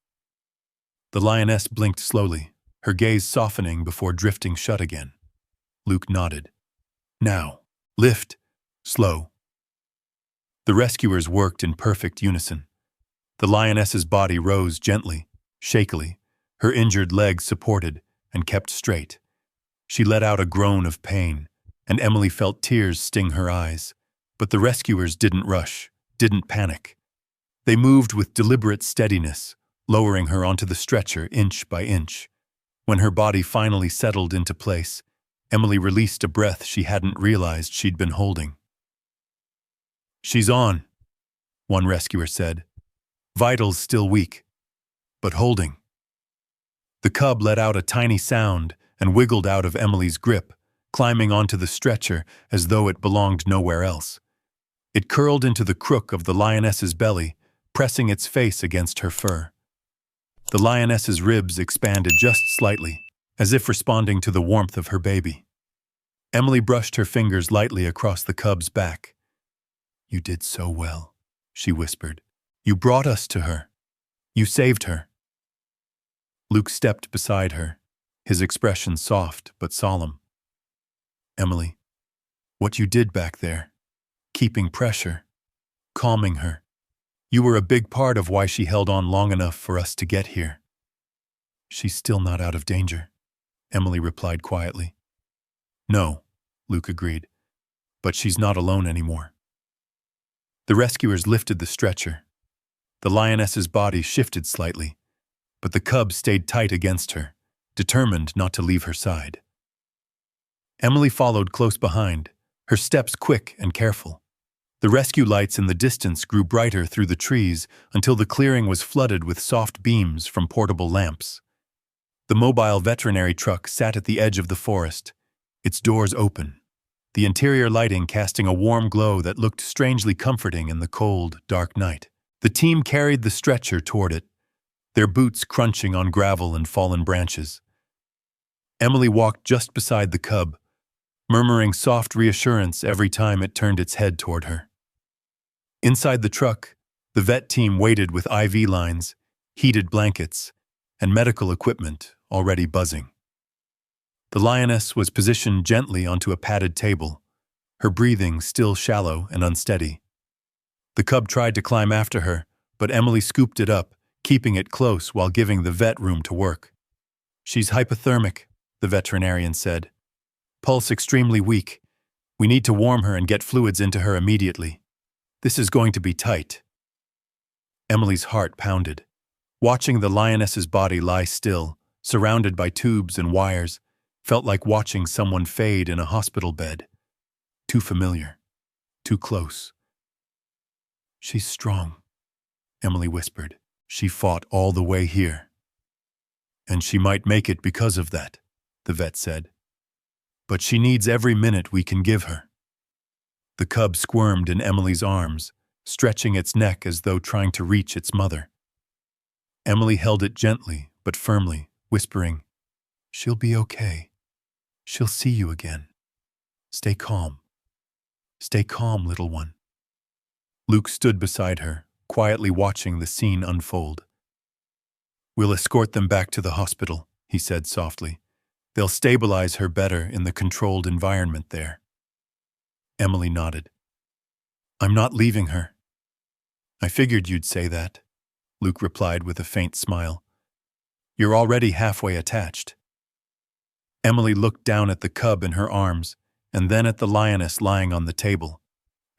The lioness blinked slowly, her gaze softening before drifting shut again. Luke nodded. "Now, lift, slow." The rescuers worked in perfect unison. The lioness's body rose gently, shakily, her injured leg supported and kept straight. She let out a groan of pain, and Emily felt tears sting her eyes. But the rescuers didn't rush, didn't panic. They moved with deliberate steadiness, lowering her onto the stretcher inch by inch. When her body finally settled into place, Emily released a breath she hadn't realized she'd been holding. "She's on," one rescuer said. "Vitals still weak, but holding." The cub let out a tiny sound and wiggled out of Emily's grip, climbing onto the stretcher as though it belonged nowhere else. It curled into the crook of the lioness's belly, pressing its face against her fur. The lioness's ribs expanded just slightly, as if responding to the warmth of her baby. Emily brushed her fingers lightly across the cub's back. "You did so well," she whispered. "You brought us to her. You saved her." Luke stepped beside her, his expression soft but solemn. "Emily, what you did back there, keeping pressure, calming her, you were a big part of why she held on long enough for us to get here." "She's still not out of danger," Emily replied quietly. "No," Luke agreed, "but she's not alone anymore." The rescuers lifted the stretcher. The lioness's body shifted slightly, but the cub stayed tight against her, determined not to leave her side. Emily followed close behind, her steps quick and careful. The rescue lights in the distance grew brighter through the trees until the clearing was flooded with soft beams from portable lamps. The mobile veterinary truck sat at the edge of the forest, its doors open, the interior lighting casting a warm glow that looked strangely comforting in the cold, dark night. The team carried the stretcher toward it, their boots crunching on gravel and fallen branches. Emily walked just beside the cub, murmuring soft reassurance every time it turned its head toward her. Inside the truck, the vet team waited with IV lines, heated blankets, and medical equipment already buzzing. The lioness was positioned gently onto a padded table, her breathing still shallow and unsteady. The cub tried to climb after her, but Emily scooped it up, keeping it close while giving the vet room to work. "She's hypothermic," the veterinarian said. "Pulse extremely weak. We need to warm her and get fluids into her immediately. This is going to be tight." Emily's heart pounded. Watching the lioness's body lie still, surrounded by tubes and wires, felt like watching someone fade in a hospital bed. Too familiar. Too close. "She's strong," Emily whispered. "She fought all the way here." "And she might make it because of that," the vet said. "But she needs every minute we can give her." The cub squirmed in Emily's arms, stretching its neck as though trying to reach its mother. Emily held it gently but firmly, whispering, "She'll be okay. She'll see you again. Stay calm. Stay calm, little one." Luke stood beside her, quietly watching the scene unfold. "We'll escort them back to the hospital," he said softly. "They'll stabilize her better in the controlled environment there." Emily nodded. "I'm not leaving her." "I figured you'd say that," Luke replied with a faint smile. "You're already halfway attached." Emily looked down at the cub in her arms, and then at the lioness lying on the table,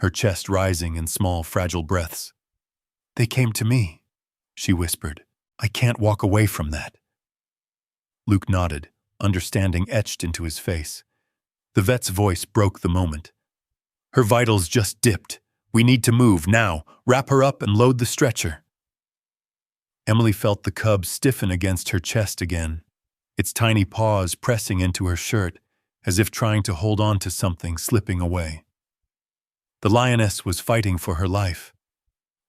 her chest rising in small, fragile breaths. "They came to me," she whispered. "I can't walk away from that." Luke nodded, understanding etched into his face. The vet's voice broke the moment. "Her vitals just dipped. We need to move, now. Wrap her up and load the stretcher." Emily felt the cub stiffen against her chest again, its tiny paws pressing into her shirt, as if trying to hold on to something slipping away. The lioness was fighting for her life,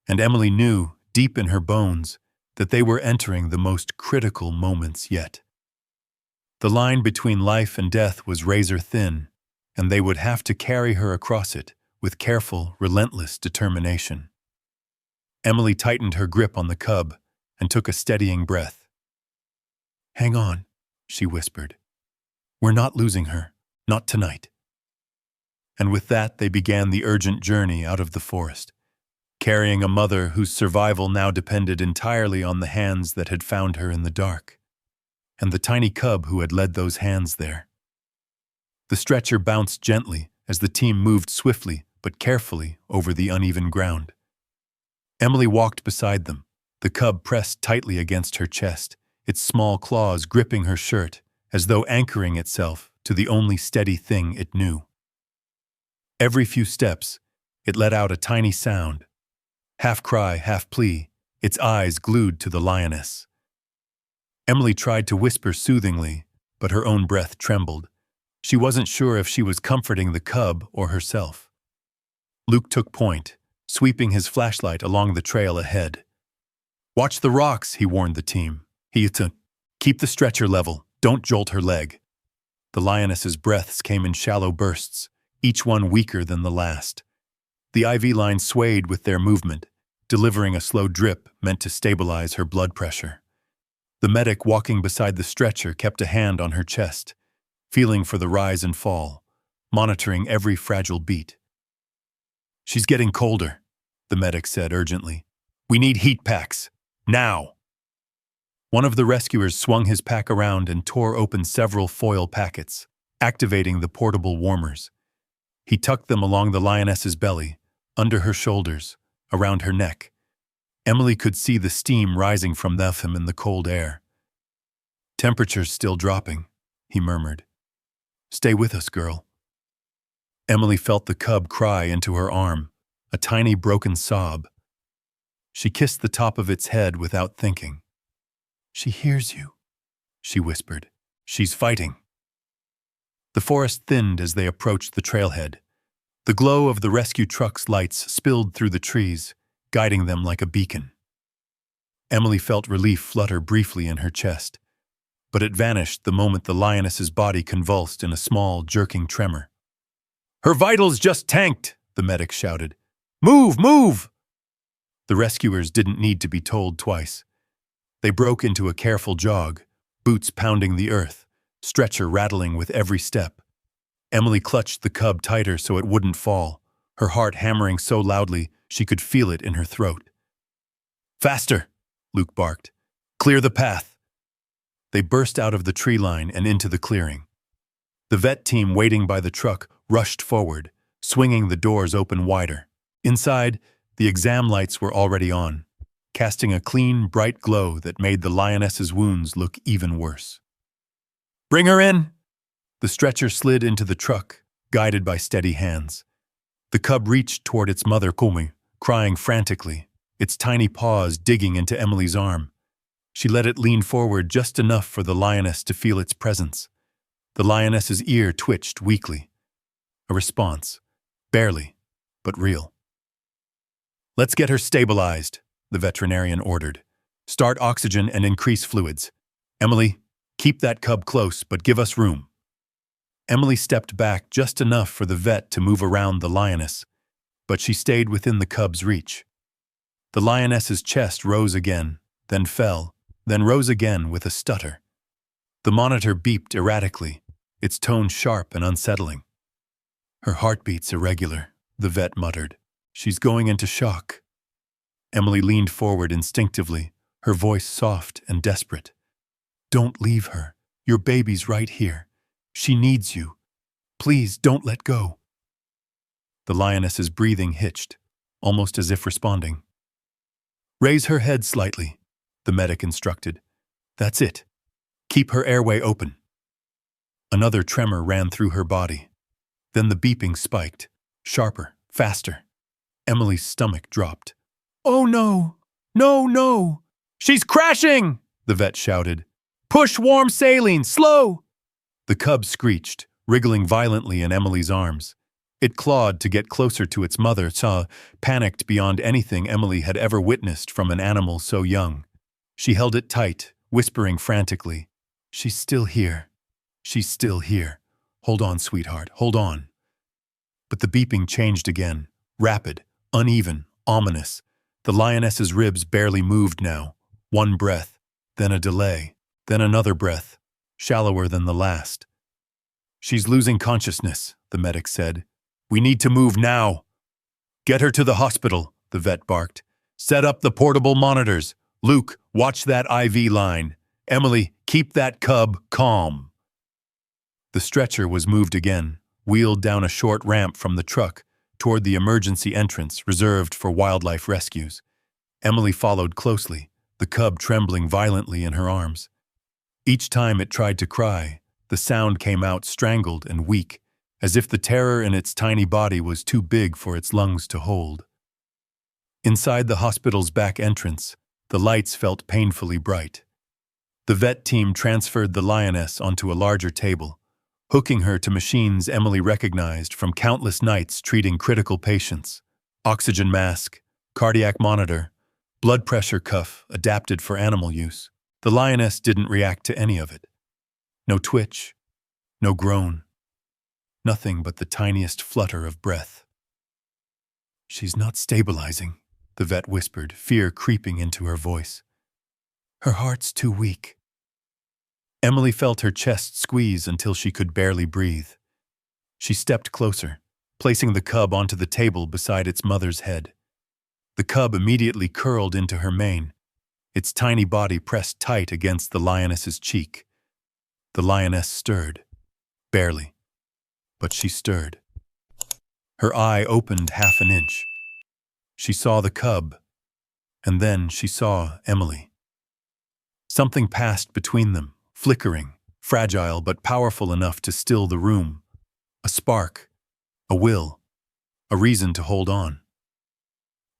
and Emily knew, deep in her bones, that they were entering the most critical moments yet. The line between life and death was razor thin, and they would have to carry her across it with careful, relentless determination. Emily tightened her grip on the cub and took a steadying breath. "Hang on," she whispered. "We're not losing her, not tonight." And with that, they began the urgent journey out of the forest, carrying a mother whose survival now depended entirely on the hands that had found her in the dark, and the tiny cub who had led those hands there. The stretcher bounced gently as the team moved swiftly but carefully over the uneven ground. Emily walked beside them, the cub pressed tightly against her chest, its small claws gripping her shirt, as though anchoring itself to the only steady thing it knew. Every few steps, it let out a tiny sound, half cry, half plea, its eyes glued to the lioness. Emily tried to whisper soothingly, but her own breath trembled. She wasn't sure if she was comforting the cub or herself. Luke took point, sweeping his flashlight along the trail ahead. "Watch the rocks," he warned the team. "Keep the stretcher level, don't jolt her leg." The lioness's breaths came in shallow bursts, each one weaker than the last. The IV line swayed with their movement, delivering a slow drip meant to stabilize her blood pressure. The medic walking beside the stretcher kept a hand on her chest, feeling for the rise and fall, monitoring every fragile beat. "She's getting colder," the medic said urgently. "We need heat packs. Now!" One of the rescuers swung his pack around and tore open several foil packets, activating the portable warmers. He tucked them along the lioness's belly, under her shoulders, around her neck. Emily could see the steam rising from them in the cold air. "Temperature's still dropping," he murmured. "Stay with us, girl." Emily felt the cub cry into her arm, a tiny broken sob. She kissed the top of its head without thinking. "She hears you," she whispered. "She's fighting." The forest thinned as they approached the trailhead. The glow of the rescue truck's lights spilled through the trees, guiding them like a beacon. Emily felt relief flutter briefly in her chest, but it vanished the moment the lioness's body convulsed in a small, jerking tremor. "Her vitals just tanked!" the medic shouted. "Move, move!" The rescuers didn't need to be told twice. They broke into a careful jog, boots pounding the earth, stretcher rattling with every step. Emily clutched the cub tighter so it wouldn't fall, her heart hammering so loudly she could feel it in her throat. "Faster!" Luke barked. "Clear the path!" They burst out of the tree line and into the clearing. The vet team waiting by the truck rushed forward, swinging the doors open wider. Inside, the exam lights were already on, casting a clean, bright glow that made the lioness's wounds look even worse. "Bring her in!" The stretcher slid into the truck, guided by steady hands. The cub reached toward its mother, Kumi, crying frantically, its tiny paws digging into Emily's arm. She let it lean forward just enough for the lioness to feel its presence. The lioness's ear twitched weakly. A response, barely, but real. "Let's get her stabilized," the veterinarian ordered. "Start oxygen and increase fluids. Emily, keep that cub close, but give us room." Emily stepped back just enough for the vet to move around the lioness, but she stayed within the cub's reach. The lioness's chest rose again, then fell, then rose again with a stutter. The monitor beeped erratically, its tone sharp and unsettling. "Her heartbeat's irregular," the vet muttered. "She's going into shock." Emily leaned forward instinctively, her voice soft and desperate. "Don't leave her. Your baby's right here. She needs you. Please don't let go." The lioness's breathing hitched, almost as if responding. "Raise her head slightly," the medic instructed. "That's it. Keep her airway open." Another tremor ran through her body. Then the beeping spiked, sharper, faster. Emily's stomach dropped. "Oh no! No, no! She's crashing!" the vet shouted. "Push warm saline, slow!" The cub screeched, wriggling violently in Emily's arms. It clawed to get closer to its mother, panicked beyond anything Emily had ever witnessed from an animal so young. She held it tight, whispering frantically, "She's still here. She's still here. Hold on, sweetheart, hold on." But the beeping changed again, rapid, uneven, ominous. The lioness's ribs barely moved now. One breath, then a delay, then another breath, shallower than the last. "She's losing consciousness," the medic said. "We need to move now." "Get her to the hospital," the vet barked. "Set up the portable monitors. Luke, watch that IV line. Emily, keep that cub calm." The stretcher was moved again, wheeled down a short ramp from the truck toward the emergency entrance reserved for wildlife rescues. Emily followed closely, the cub trembling violently in her arms. Each time it tried to cry, the sound came out strangled and weak, as if the terror in its tiny body was too big for its lungs to hold. Inside the hospital's back entrance, the lights felt painfully bright. The vet team transferred the lioness onto a larger table, hooking her to machines Emily recognized from countless nights treating critical patients. Oxygen mask, cardiac monitor, blood pressure cuff adapted for animal use. The lioness didn't react to any of it. No twitch, no groan, nothing but the tiniest flutter of breath. "She's not stabilizing," the vet whispered, fear creeping into her voice. "Her heart's too weak." Emily felt her chest squeeze until she could barely breathe. She stepped closer, placing the cub onto the table beside its mother's head. The cub immediately curled into her mane, its tiny body pressed tight against the lioness's cheek. The lioness stirred. Barely. But she stirred. Her eye opened half an inch. She saw the cub, and then she saw Emily. Something passed between them, flickering, fragile but powerful enough to still the room. A spark, a will, a reason to hold on.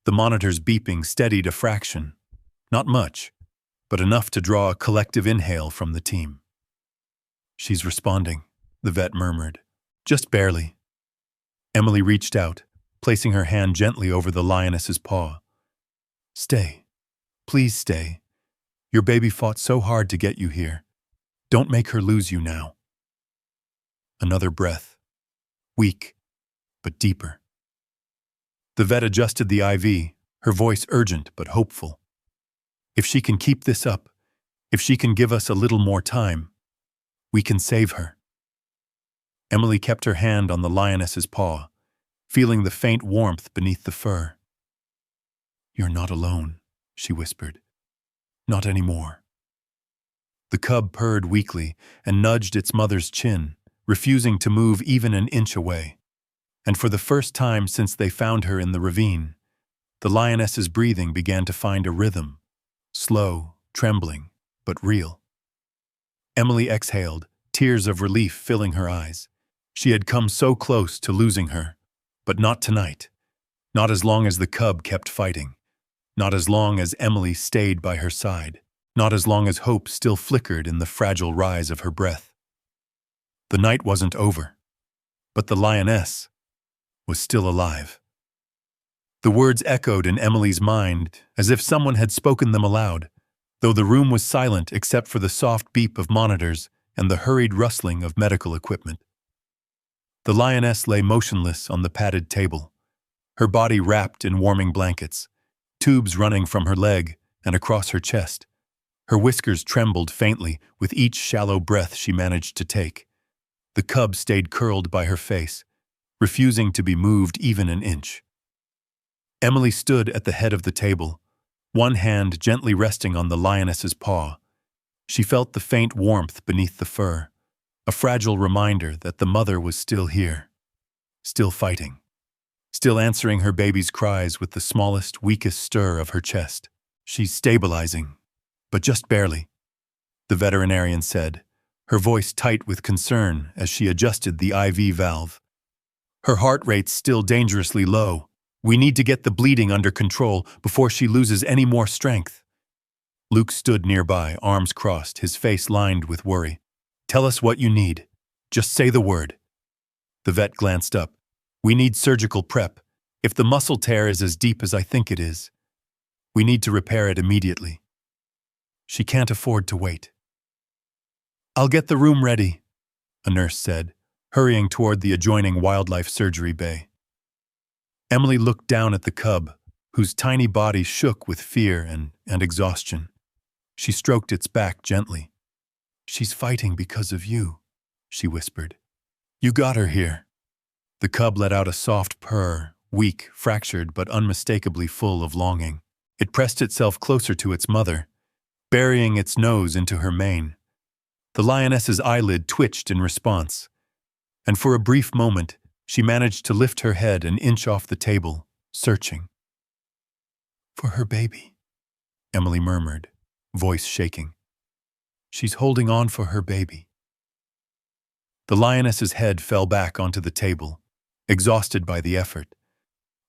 The monitor's beeping steadied a fraction. Not much, but enough to draw a collective inhale from the team. "She's responding," the vet murmured. "Just barely." Emily reached out, placing her hand gently over the lioness's paw. "Stay. Please stay. Your baby fought so hard to get you here. Don't make her lose you now." Another breath. Weak, but deeper. The vet adjusted the IV, her voice urgent but hopeful. "If she can keep this up, if she can give us a little more time, we can save her." Emily kept her hand on the lioness's paw, feeling the faint warmth beneath the fur. "You're not alone," she whispered. "Not anymore." The cub purred weakly and nudged its mother's chin, refusing to move even an inch away. And for the first time since they found her in the ravine, the lioness's breathing began to find a rhythm, slow, trembling, but real. Emily exhaled, tears of relief filling her eyes. She had come so close to losing her, but not tonight. Not as long as the cub kept fighting. Not as long as Emily stayed by her side. Not as long as hope still flickered in the fragile rise of her breath. The night wasn't over, but the lioness was still alive. The words echoed in Emily's mind as if someone had spoken them aloud, though the room was silent except for the soft beep of monitors and the hurried rustling of medical equipment. The lioness lay motionless on the padded table, her body wrapped in warming blankets, tubes running from her leg and across her chest. Her whiskers trembled faintly with each shallow breath she managed to take. The cub stayed curled by her face, refusing to be moved even an inch. Emily stood at the head of the table, one hand gently resting on the lioness's paw. She felt the faint warmth beneath the fur, A fragile reminder that the mother was still here, still fighting, still answering her baby's cries with the smallest, weakest stir of her chest. She's stabilizing, but just barely, the veterinarian said, her voice tight with concern as she adjusted the IV valve. Her heart rate's still dangerously low. We need to get the bleeding under control before she loses any more strength. Luke stood nearby, arms crossed, his face lined with worry. Tell us what you need. Just say the word. The vet glanced up. We need surgical prep. If the muscle tear is as deep as I think it is, we need to repair it immediately. She can't afford to wait. I'll get the room ready, a nurse said, hurrying toward the adjoining wildlife surgery bay. Emily looked down at the cub, whose tiny body shook with fear and exhaustion. She stroked its back gently. She's fighting because of you, she whispered. You got her here. The cub let out a soft purr, weak, fractured, but unmistakably full of longing. It pressed itself closer to its mother, burying its nose into her mane. The lioness's eyelid twitched in response, and for a brief moment, she managed to lift her head an inch off the table, searching. For her baby, Emily murmured, voice shaking. She's holding on for her baby. The lioness's head fell back onto the table, exhausted by the effort,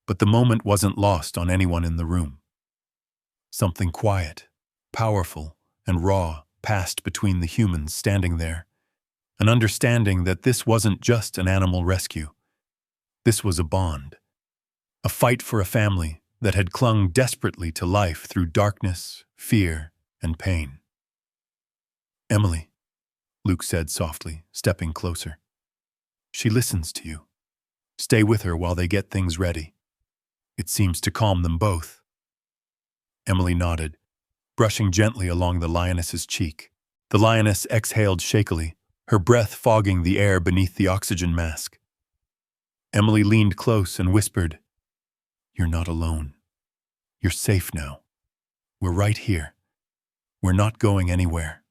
but the moment wasn't lost on anyone in the room. Something quiet, powerful, and raw passed between the humans standing there, an understanding that this wasn't just an animal rescue. This was a bond, a fight for a family that had clung desperately to life through darkness, fear, and pain. Emily, Luke said softly, stepping closer. She listens to you. Stay with her while they get things ready. It seems to calm them both. Emily nodded, brushing gently along the lioness's cheek. The lioness exhaled shakily, her breath fogging the air beneath the oxygen mask. Emily leaned close and whispered, You're not alone. You're safe now. We're right here. We're not going anywhere.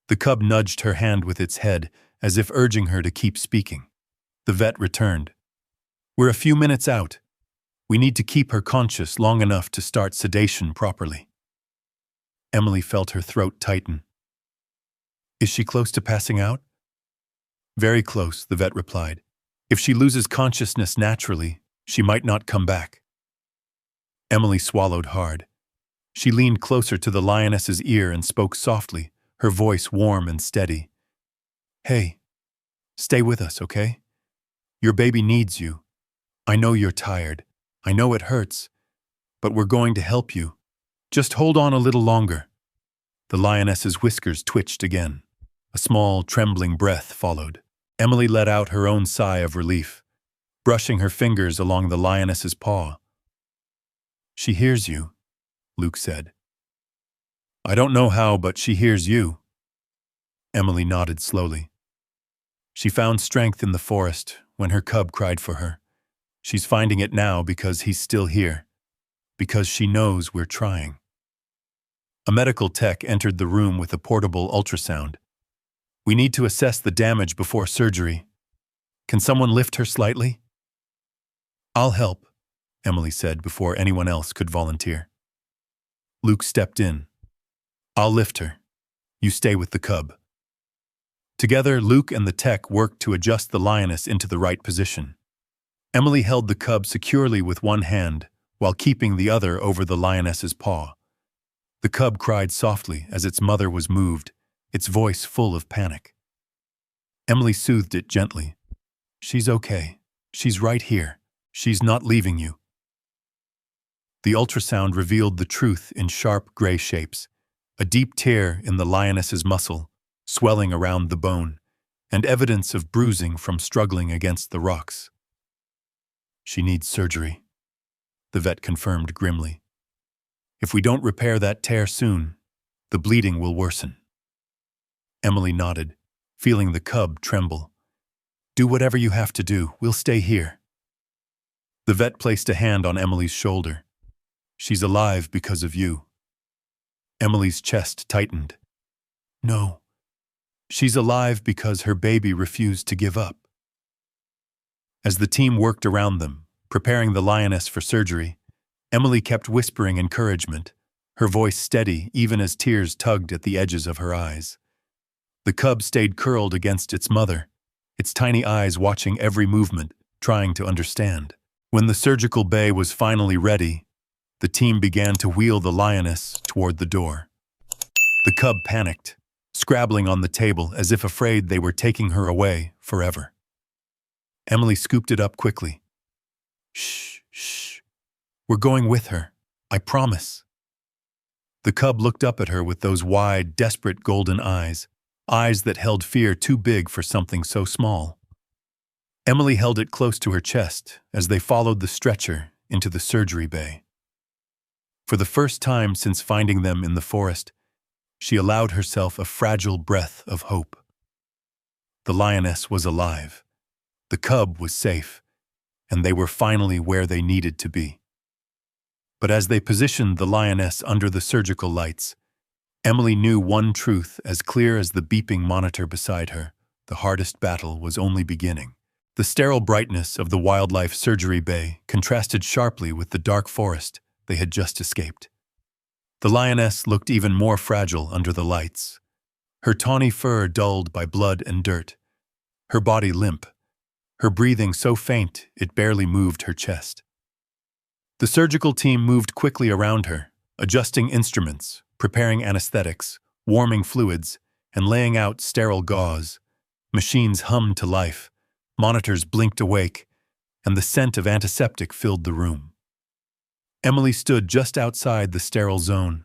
The cub nudged her hand with its head, as if urging her to keep speaking. The vet returned. We're a few minutes out. We need to keep her conscious long enough to start sedation properly. Emily felt her throat tighten. Is she close to passing out? Very close, the vet replied. If she loses consciousness naturally, she might not come back. Emily swallowed hard. She leaned closer to the lioness's ear and spoke softly, her voice warm and steady. Hey, stay with us, okay? Your baby needs you. I know you're tired. I know it hurts. But we're going to help you. Just hold on a little longer. The lioness's whiskers twitched again. A small, trembling breath followed. Emily let out her own sigh of relief, brushing her fingers along the lioness's paw. She hears you, Luke said. I don't know how, but she hears you. Emily nodded slowly. She found strength in the forest when her cub cried for her. She's finding it now because he's still here, because she knows we're trying. A medical tech entered the room with a portable ultrasound. We need to assess the damage before surgery. Can someone lift her slightly? I'll help, Emily said before anyone else could volunteer. Luke stepped in. I'll lift her. You stay with the cub. Together, Luke and the tech worked to adjust the lioness into the right position. Emily held the cub securely with one hand while keeping the other over the lioness's paw. The cub cried softly as its mother was moved, its voice full of panic. Emily soothed it gently. She's okay. She's right here. She's not leaving you. The ultrasound revealed the truth in sharp gray shapes, a deep tear in the lioness's muscle, swelling around the bone, and evidence of bruising from struggling against the rocks. She needs surgery, the vet confirmed grimly. If we don't repair that tear soon, the bleeding will worsen. Emily nodded, feeling the cub tremble. Do whatever you have to do. We'll stay here. The vet placed a hand on Emily's shoulder. She's alive because of you. Emily's chest tightened. No, She's alive because her baby refused to give up. As the team worked around them, preparing the lioness for surgery, Emily kept whispering encouragement, her voice steady even as tears tugged at the edges of her eyes. The cub stayed curled against its mother, its tiny eyes watching every movement, trying to understand. When the surgical bay was finally ready, the team began to wheel the lioness toward the door. The cub panicked, scrabbling on the table as if afraid they were taking her away forever. Emily scooped it up quickly. Shh, shh. We're going with her, I promise. The cub looked up at her with those wide, desperate golden eyes that held fear too big for something so small. Emily held it close to her chest as they followed the stretcher into the surgery bay. For the first time since finding them in the forest, she allowed herself a fragile breath of hope. The lioness was alive. The cub was safe, and they were finally where they needed to be. But as they positioned the lioness under the surgical lights, Emily knew one truth as clear as the beeping monitor beside her: the hardest battle was only beginning. The sterile brightness of the wildlife surgery bay contrasted sharply with the dark forest they had just escaped. The lioness looked even more fragile under the lights, her tawny fur dulled by blood and dirt, her body limp, her breathing so faint it barely moved her chest. The surgical team moved quickly around her, adjusting instruments, preparing anesthetics, warming fluids, and laying out sterile gauze. Machines hummed to life, monitors blinked awake, and the scent of antiseptic filled the room. Emily stood just outside the sterile zone,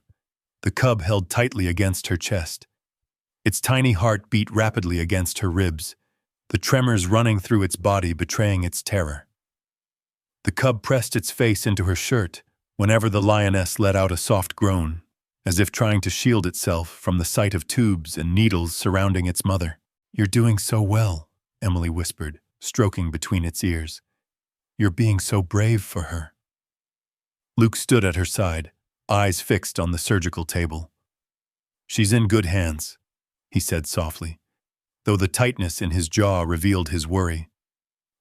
the cub held tightly against her chest. Its tiny heart beat rapidly against her ribs, the tremors running through its body betraying its terror. The cub pressed its face into her shirt whenever the lioness let out a soft groan, as if trying to shield itself from the sight of tubes and needles surrounding its mother. "You're doing so well," Emily whispered, stroking between its ears. "You're being so brave for her." Luke stood at her side, eyes fixed on the surgical table. "She's in good hands," he said softly, though the tightness in his jaw revealed his worry.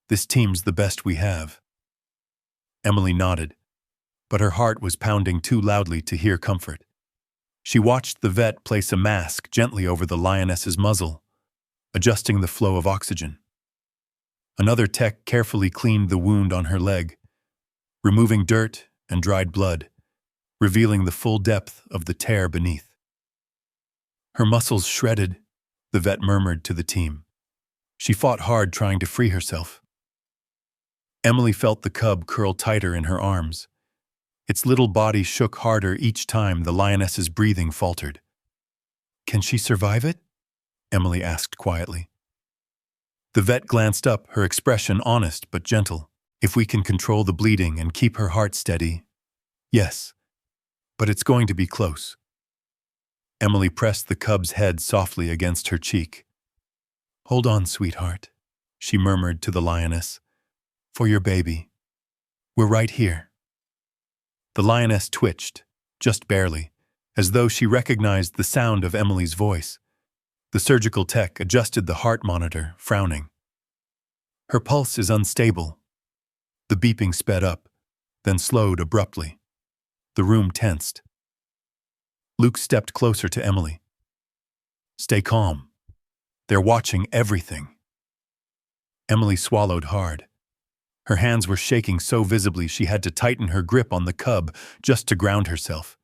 "This team's the best we have." Emily nodded, but her heart was pounding too loudly to hear comfort. She watched the vet place a mask gently over the lioness's muzzle, adjusting the flow of oxygen. Another tech carefully cleaned the wound on her leg, removing dirt and dried blood, revealing the full depth of the tear beneath. "Her muscles shredded," the vet murmured to the team. "She fought hard trying to free herself." Emily felt the cub curl tighter in her arms. Its little body shook harder each time the lioness's breathing faltered. "Can she survive it?" Emily asked quietly. The vet glanced up, her expression honest but gentle. "If we can control the bleeding and keep her heart steady, yes. But it's going to be close." Emily pressed the cub's head softly against her cheek. "Hold on, sweetheart," she murmured to the lioness. "For your baby. We're right here." The lioness twitched, just barely, as though she recognized the sound of Emily's voice. The surgical tech adjusted the heart monitor, frowning. "Her pulse is unstable." The beeping sped up, then slowed abruptly. The room tensed. Luke stepped closer to Emily. "Stay calm. They're watching everything." Emily swallowed hard. Her hands were shaking so visibly she had to tighten her grip on the cub just to ground herself.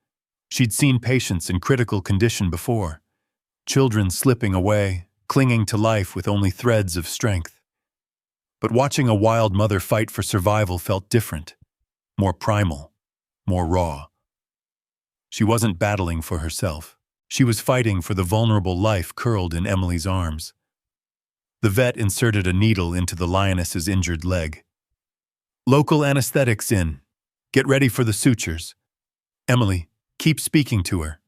She'd seen patients in critical condition before, children slipping away, clinging to life with only threads of strength. But watching a wild mother fight for survival felt different, more primal, more raw. She wasn't battling for herself. She was fighting for the vulnerable life curled in Emily's arms. The vet inserted a needle into the lioness's injured leg. "Local anesthetics in. Get ready for the sutures. Emily, keep speaking to her.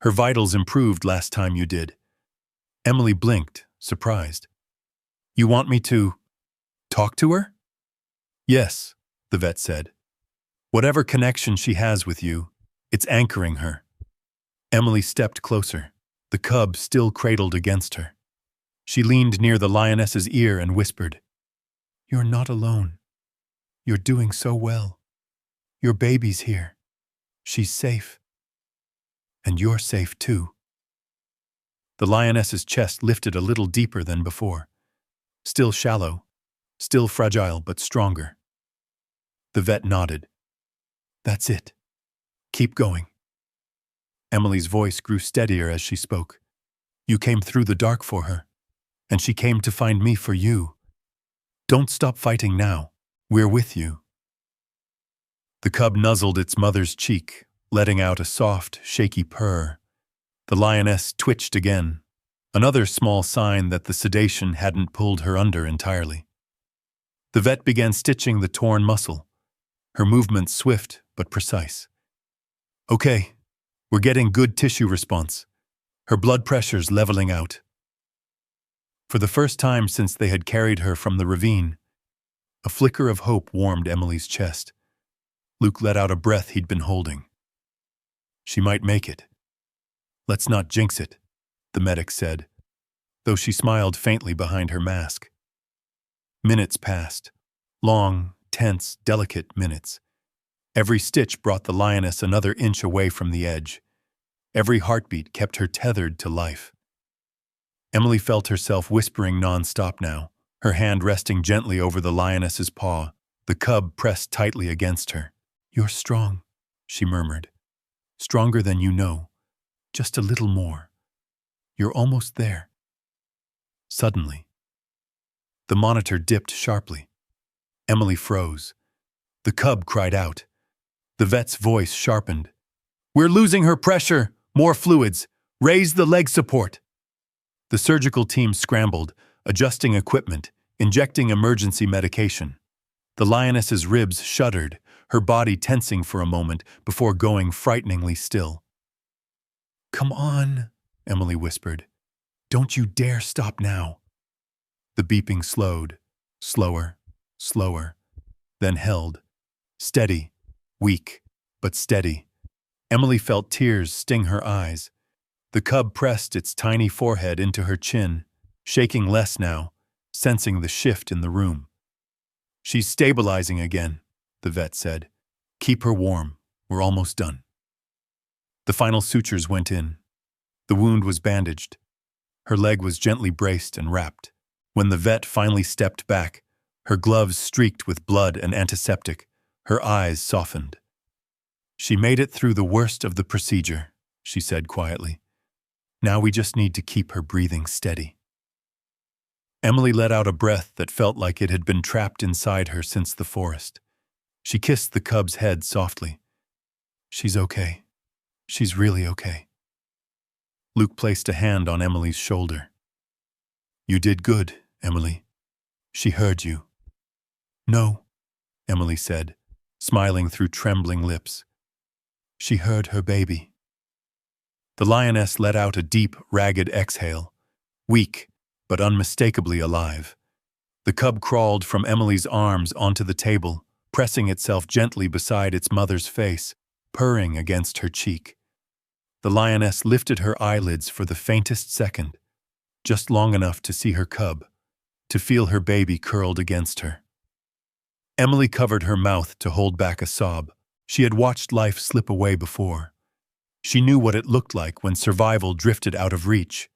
Her vitals improved last time you did." Emily blinked, surprised. "You want me to talk to her?" "Yes," the vet said. "Whatever connection she has with you, it's anchoring her." Emily stepped closer, the cub still cradled against her. She leaned near the lioness's ear and whispered, "You're not alone. You're doing so well. Your baby's here. She's safe. And you're safe too." The lioness's chest lifted a little deeper than before. Still shallow, still fragile but stronger. The vet nodded. "That's it. Keep going." Emily's voice grew steadier as she spoke. "You came through the dark for her, and she came to find me for you. Don't stop fighting now. We're with you." The cub nuzzled its mother's cheek, letting out a soft, shaky purr. The lioness twitched again, another small sign that the sedation hadn't pulled her under entirely. The vet began stitching the torn muscle, her movements swift but precise. "Okay, we're getting good tissue response. Her blood pressure's leveling out." For the first time since they had carried her from the ravine, a flicker of hope warmed Emily's chest. Luke let out a breath he'd been holding. "She might make it. Let's not jinx it," the medic said, though she smiled faintly behind her mask. Minutes passed. Long, tense, delicate minutes. Every stitch brought the lioness another inch away from the edge. Every heartbeat kept her tethered to life. Emily felt herself whispering non-stop now, her hand resting gently over the lioness's paw, the cub pressed tightly against her. "You're strong," she murmured. "Stronger than you know. Just a little more. You're almost there." Suddenly, the monitor dipped sharply. Emily froze. The cub cried out. The vet's voice sharpened. "We're losing her pressure! More fluids! Raise the leg support!" The surgical team scrambled, adjusting equipment, injecting emergency medication. The lioness's ribs shuddered, her body tensing for a moment before going frighteningly still. "Come on," Emily whispered. "Don't you dare stop now." The beeping slowed, slower, slower, then held. Steady, weak, but steady. Emily felt tears sting her eyes. The cub pressed its tiny forehead into her chin, shaking less now, sensing the shift in the room. "She's stabilizing again," the vet said. "Keep her warm. We're almost done." The final sutures went in. The wound was bandaged. Her leg was gently braced and wrapped. When the vet finally stepped back, her gloves streaked with blood and antiseptic, her eyes softened. "She made it through the worst of the procedure," she said quietly. "Now we just need to keep her breathing steady." Emily let out a breath that felt like it had been trapped inside her since the forest. She kissed the cub's head softly. "She's okay. She's really okay." Luke placed a hand on Emily's shoulder. "You did good, Emily. She heard you." "No," Emily said, smiling through trembling lips. "She heard her baby." The lioness let out a deep, ragged exhale, weak but unmistakably alive. The cub crawled from Emily's arms onto the table, pressing itself gently beside its mother's face, purring against her cheek. The lioness lifted her eyelids for the faintest second, just long enough to see her cub, to feel her baby curled against her. Emily covered her mouth to hold back a sob. She had watched life slip away before. She knew what it looked like when survival drifted out of reach.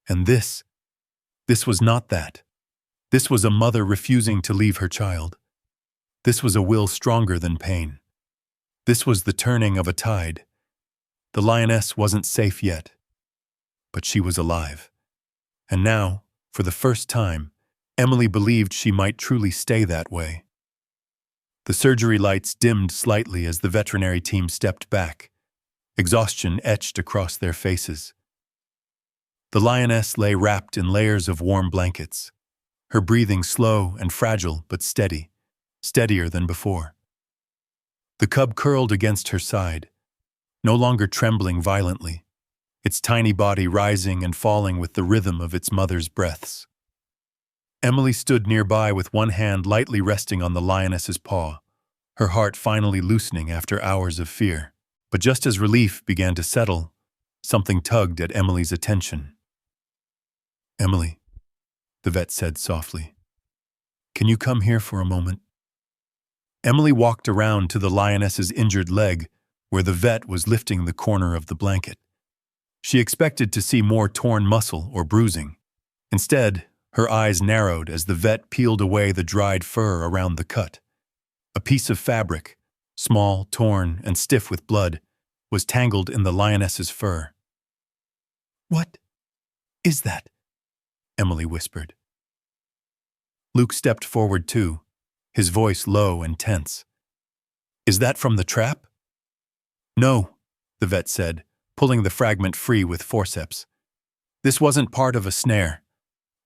And this was not that. This was a mother refusing to leave her child. This was a will stronger than pain. This was the turning of a tide. The lioness wasn't safe yet, but she was alive. And now, for the first time, Emily believed she might truly stay that way. The surgery lights dimmed slightly as the veterinary team stepped back, exhaustion etched across their faces. The lioness lay wrapped in layers of warm blankets, her breathing slow and fragile but steady, steadier than before. The cub curled against her side, no longer trembling violently, its tiny body rising and falling with the rhythm of its mother's breaths. Emily stood nearby with one hand lightly resting on the lioness's paw, her heart finally loosening after hours of fear. But just as relief began to settle, something tugged at Emily's attention. "Emily," the vet said softly. Can you come here for a moment? Emily walked around to the lioness's injured leg, where the vet was lifting the corner of the blanket. She expected to see more torn muscle or bruising. Instead, her eyes narrowed as the vet peeled away the dried fur around the cut. A piece of fabric, small, torn, and stiff with blood, was tangled in the lioness's fur. What is that? Emily whispered. Luke stepped forward too, his voice low and tense. Is that from the trap? No, the vet said, pulling the fragment free with forceps. This wasn't part of a snare.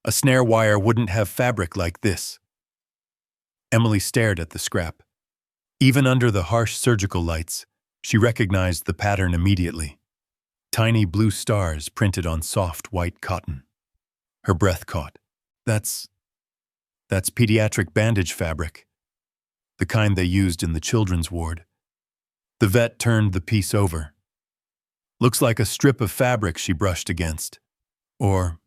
A snare wire wouldn't have fabric like this. Emily stared at the scrap. Even under the harsh surgical lights, she recognized the pattern immediately. Tiny blue stars printed on soft white cotton. Her breath caught. That's pediatric bandage fabric, the kind they used in the children's ward. The vet turned the piece over. Looks like a strip of fabric she brushed against, or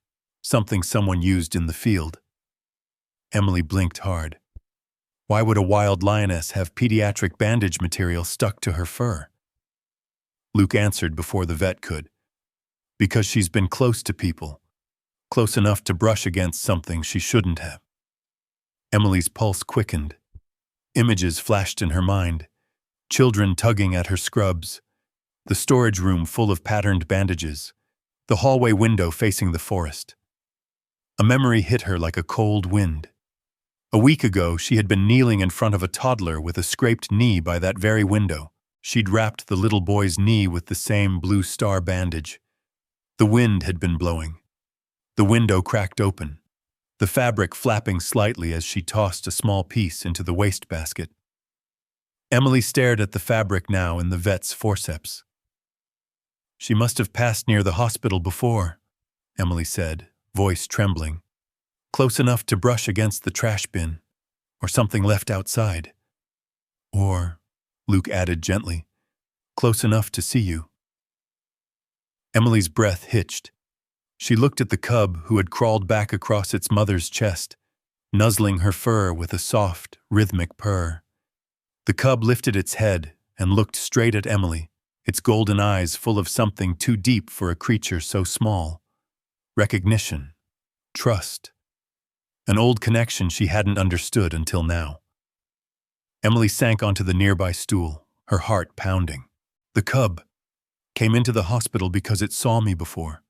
something someone used in the field. Emily blinked hard. Why would a wild lioness have pediatric bandage material stuck to her fur? Luke answered before the vet could. Because she's been close to people, close enough to brush against something she shouldn't have. Emily's pulse quickened. Images flashed in her mind. Children tugging at her scrubs, the storage room full of patterned bandages, the hallway window facing the forest. A memory hit her like a cold wind. A week ago, she had been kneeling in front of a toddler with a scraped knee by that very window. She'd wrapped the little boy's knee with the same blue star bandage. The wind had been blowing. The window cracked open, the fabric flapping slightly as she tossed a small piece into the wastebasket. Emily stared at the fabric now in the vet's forceps. She must have passed near the hospital before, Emily said, voice trembling. Close enough to brush against the trash bin, or something left outside. Or, Luke added gently, close enough to see you. Emily's breath hitched. She looked at the cub who had crawled back across its mother's chest, nuzzling her fur with a soft, rhythmic purr. The cub lifted its head and looked straight at Emily, its golden eyes full of something too deep for a creature so small. Recognition. Trust. An old connection she hadn't understood until now. Emily sank onto the nearby stool, her heart pounding. The cub came into the hospital because it saw me before.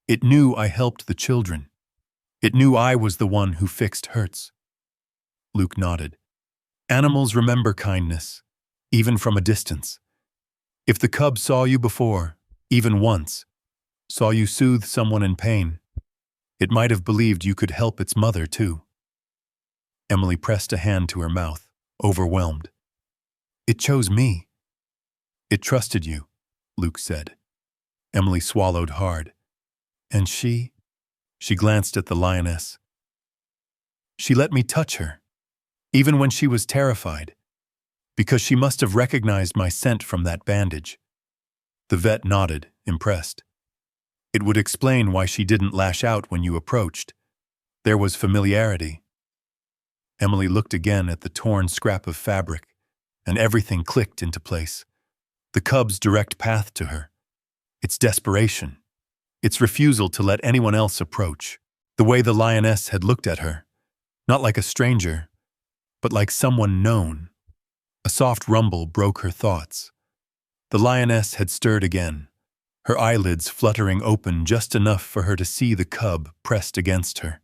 It knew I helped the children. It knew I was the one who fixed hurts. Luke nodded. Animals remember kindness, even from a distance. If the cub saw you before, even once, saw you soothe someone in pain, it might have believed you could help its mother too. Emily pressed a hand to her mouth, overwhelmed. It chose me. It trusted you, Luke said. Emily swallowed hard. And she glanced at the lioness. She let me touch her, even when she was terrified, because she must have recognized my scent from that bandage. The vet nodded, impressed. It would explain why she didn't lash out when you approached. There was familiarity. Emily looked again at the torn scrap of fabric, and everything clicked into place. The cub's direct path to her, its desperation, its refusal to let anyone else approach, the way the lioness had looked at her, not like a stranger, but like someone known. A soft rumble broke her thoughts. The lioness had stirred again, her eyelids fluttering open just enough for her to see the cub pressed against her.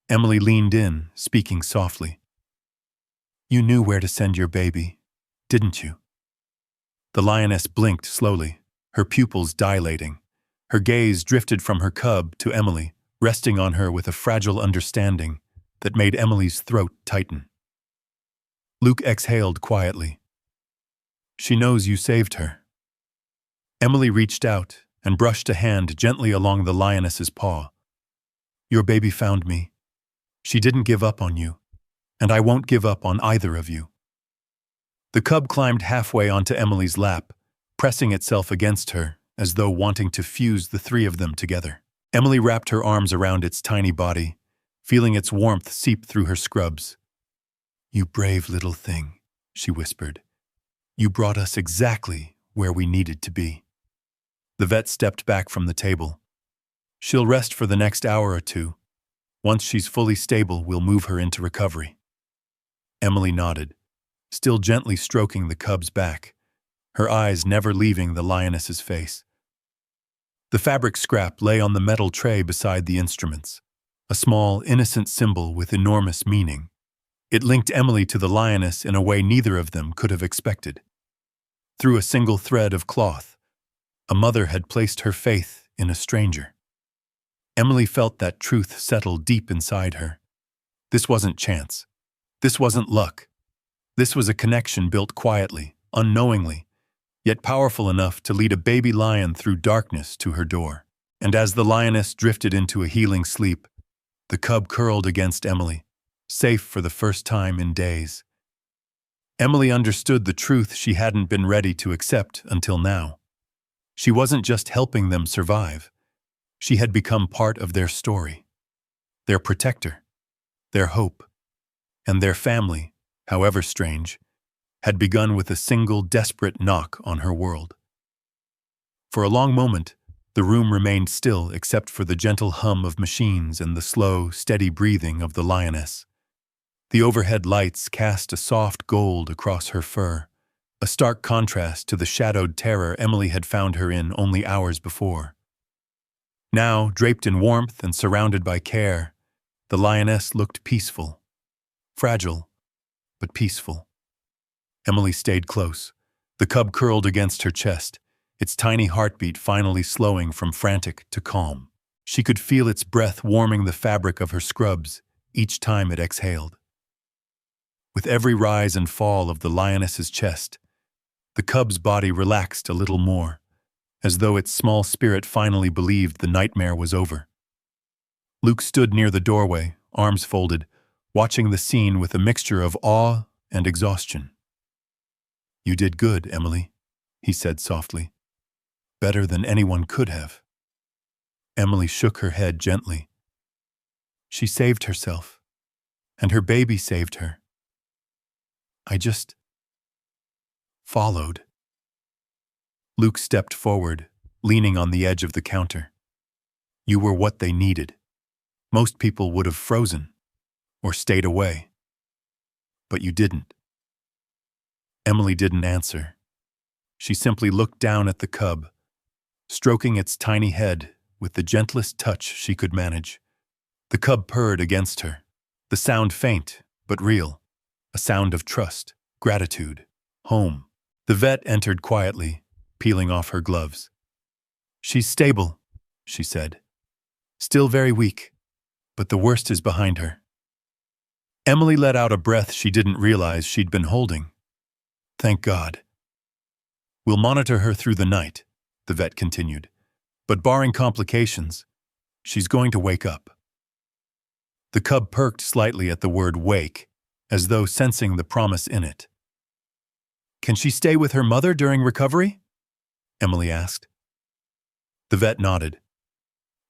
Emily leaned in, speaking softly. You knew where to send your baby, didn't you? The lioness blinked slowly, her pupils dilating. Her gaze drifted from her cub to Emily, resting on her with a fragile understanding that made Emily's throat tighten. Luke exhaled quietly. She knows you saved her. Emily reached out and brushed a hand gently along the lioness's paw. Your baby found me. She didn't give up on you, and I won't give up on either of you. The cub climbed halfway onto Emily's lap, pressing itself against her as though wanting to fuse the three of them together. Emily wrapped her arms around its tiny body, feeling its warmth seep through her scrubs. "You brave little thing," she whispered. "You brought us exactly where we needed to be." The vet stepped back from the table. "She'll rest for the next hour or two. Once she's fully stable, we'll move her into recovery." Emily nodded, still gently stroking the cub's back, her eyes never leaving the lioness's face. The fabric scrap lay on the metal tray beside the instruments, a small, innocent symbol with enormous meaning. It linked Emily to the lioness in a way neither of them could have expected. Through a single thread of cloth, a mother had placed her faith in a stranger. Emily felt that truth settle deep inside her. This wasn't chance. This wasn't luck. This was a connection built quietly, unknowingly, yet powerful enough to lead a baby lion through darkness to her door. And as the lioness drifted into a healing sleep, the cub curled against Emily, safe for the first time in days. Emily understood the truth she hadn't been ready to accept until now. She wasn't just helping them survive. She had become part of their story, their protector, their hope, and their family, however strange, had begun with a single desperate knock on her world. For a long moment, the room remained still except for the gentle hum of machines and the slow, steady breathing of the lioness. The overhead lights cast a soft gold across her fur, a stark contrast to the shadowed terror Emily had found her in only hours before. Now, draped in warmth and surrounded by care, the lioness looked peaceful. Fragile, but peaceful. Emily stayed close. The cub curled against her chest, its tiny heartbeat finally slowing from frantic to calm. She could feel its breath warming the fabric of her scrubs each time it exhaled. With every rise and fall of the lioness's chest, the cub's body relaxed a little more, as though its small spirit finally believed the nightmare was over. Luke stood near the doorway, arms folded, watching the scene with a mixture of awe and exhaustion. "You did good, Emily," he said softly. "Better than anyone could have." Emily shook her head gently. "She saved herself, and her baby saved her. I just followed." Luke stepped forward, leaning on the edge of the counter. "You were what they needed. Most people would have frozen or stayed away. But you didn't." Emily didn't answer. She simply looked down at the cub, stroking its tiny head with the gentlest touch she could manage. The cub purred against her, the sound faint but real, a sound of trust, gratitude, home. The vet entered quietly, peeling off her gloves. "She's stable," she said. "Still very weak, but the worst is behind her." Emily let out a breath she didn't realize she'd been holding. "Thank God." "We'll monitor her through the night," the vet continued. "But barring complications, she's going to wake up." The cub perked slightly at the word wake, as though sensing the promise in it. "Can she stay with her mother during recovery?" Emily asked. The vet nodded.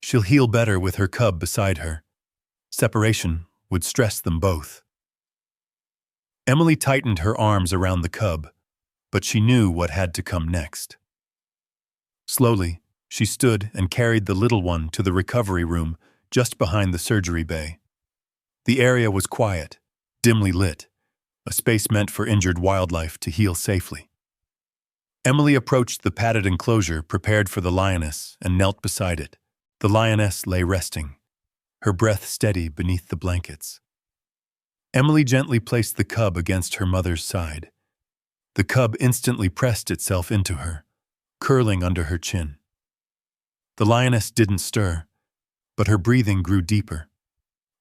"She'll heal better with her cub beside her. Separation would stress them both." Emily tightened her arms around the cub, but she knew what had to come next. Slowly, she stood and carried the little one to the recovery room just behind the surgery bay. The area was quiet, dimly lit, a space meant for injured wildlife to heal safely. Emily approached the padded enclosure prepared for the lioness and knelt beside it. The lioness lay resting, her breath steady beneath the blankets. Emily gently placed the cub against her mother's side. The cub instantly pressed itself into her, curling under her chin. The lioness didn't stir, but her breathing grew deeper,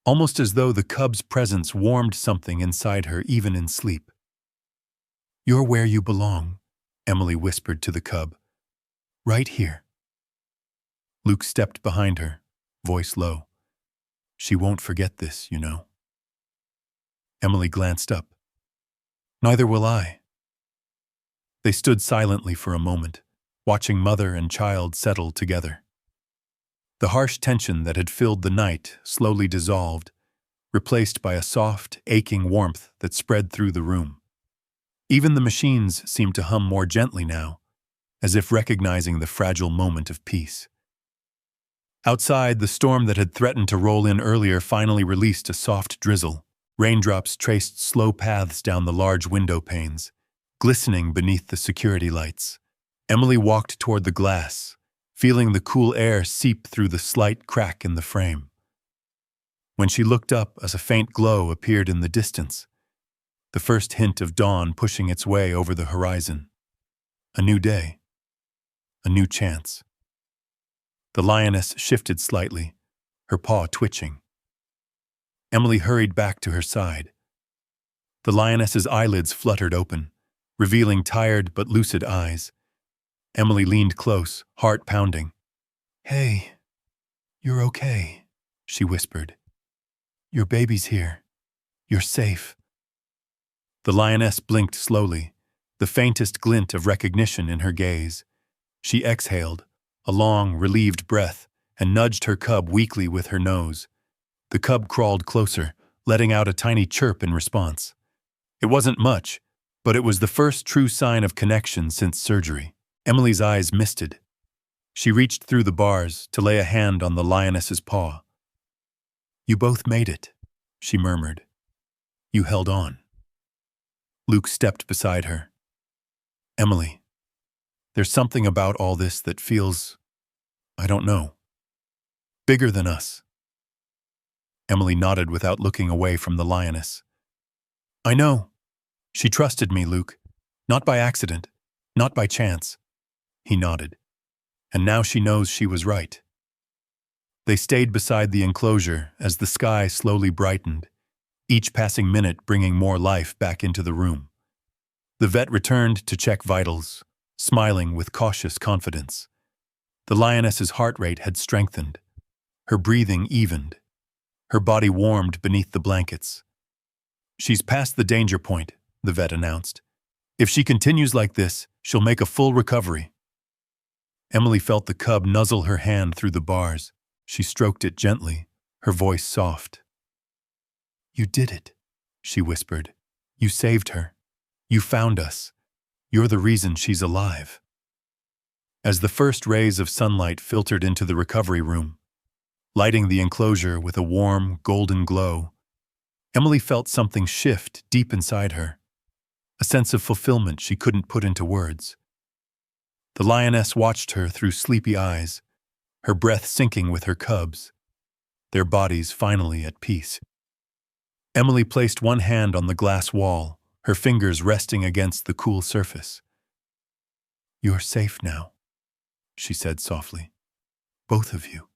almost as though the cub's presence warmed something inside her even in sleep. "You're where you belong," Emily whispered to the cub. "Right here." Luke stepped behind her, voice low. "She won't forget this, you know." Emily glanced up. "Neither will I." They stood silently for a moment, watching mother and child settle together. The harsh tension that had filled the night slowly dissolved, replaced by a soft, aching warmth that spread through the room. Even the machines seemed to hum more gently now, as if recognizing the fragile moment of peace. Outside, the storm that had threatened to roll in earlier finally released a soft drizzle. Raindrops traced slow paths down the large window panes, glistening beneath the security lights. Emily walked toward the glass, feeling the cool air seep through the slight crack in the frame. When she looked up as a faint glow appeared in the distance, the first hint of dawn pushing its way over the horizon. A new day. A new chance. The lioness shifted slightly, her paw twitching. Emily hurried back to her side. The lioness's eyelids fluttered open, revealing tired but lucid eyes. Emily leaned close, heart pounding. "Hey, you're okay," she whispered. "Your baby's here. You're safe." The lioness blinked slowly, the faintest glint of recognition in her gaze. She exhaled, a long, relieved breath, and nudged her cub weakly with her nose. The cub crawled closer, letting out a tiny chirp in response. It wasn't much, but it was the first true sign of connection since surgery. Emily's eyes misted. She reached through the bars to lay a hand on the lioness's paw. "You both made it," she murmured. "You held on." Luke stepped beside her. "Emily, there's something about all this that feels, I don't know, bigger than us." Emily nodded without looking away from the lioness. "I know. She trusted me, Luke. Not by accident, not by chance." He nodded. "And now she knows she was right." They stayed beside the enclosure as the sky slowly brightened, each passing minute bringing more life back into the room. The vet returned to check vitals, smiling with cautious confidence. The lioness's heart rate had strengthened. Her breathing evened. Her body warmed beneath the blankets. "She's past the danger point," the vet announced. "If she continues like this, she'll make a full recovery." Emily felt the cub nuzzle her hand through the bars. She stroked it gently, her voice soft. "You did it," she whispered. "You saved her. You found us. You're the reason she's alive." As the first rays of sunlight filtered into the recovery room, lighting the enclosure with a warm, golden glow, Emily felt something shift deep inside her, a sense of fulfillment she couldn't put into words. The lioness watched her through sleepy eyes, her breath syncing with her cubs, their bodies finally at peace. Emily placed one hand on the glass wall, her fingers resting against the cool surface. "You're safe now," she said softly. "Both of you."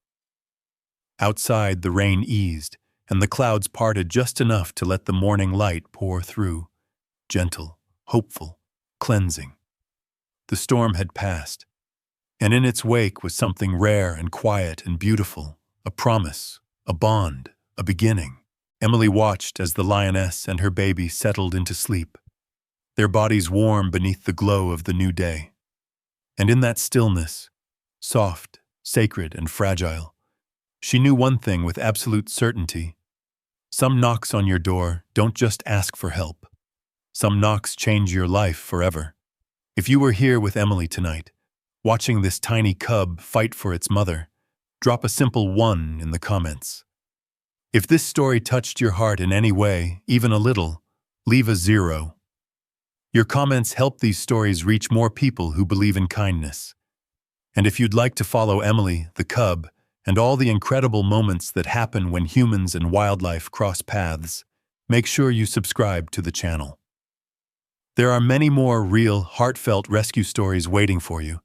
Outside, the rain eased, and the clouds parted just enough to let the morning light pour through, gentle, hopeful, cleansing. The storm had passed, and in its wake was something rare and quiet and beautiful, a promise, a bond, a beginning. Emily watched as the lioness and her baby settled into sleep, their bodies warm beneath the glow of the new day. And in that stillness, soft, sacred, and fragile, she knew one thing with absolute certainty. Some knocks on your door don't just ask for help. Some knocks change your life forever. If you were here with Emily tonight, watching this tiny cub fight for its mother, drop a simple 1 in the comments. If this story touched your heart in any way, even a little, leave a 0. Your comments help these stories reach more people who believe in kindness. And if you'd like to follow Emily, the cub, and all the incredible moments that happen when humans and wildlife cross paths, make sure you subscribe to the channel. There are many more real, heartfelt rescue stories waiting for you,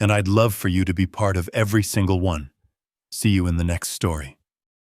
and I'd love for you to be part of every single one. See you in the next story.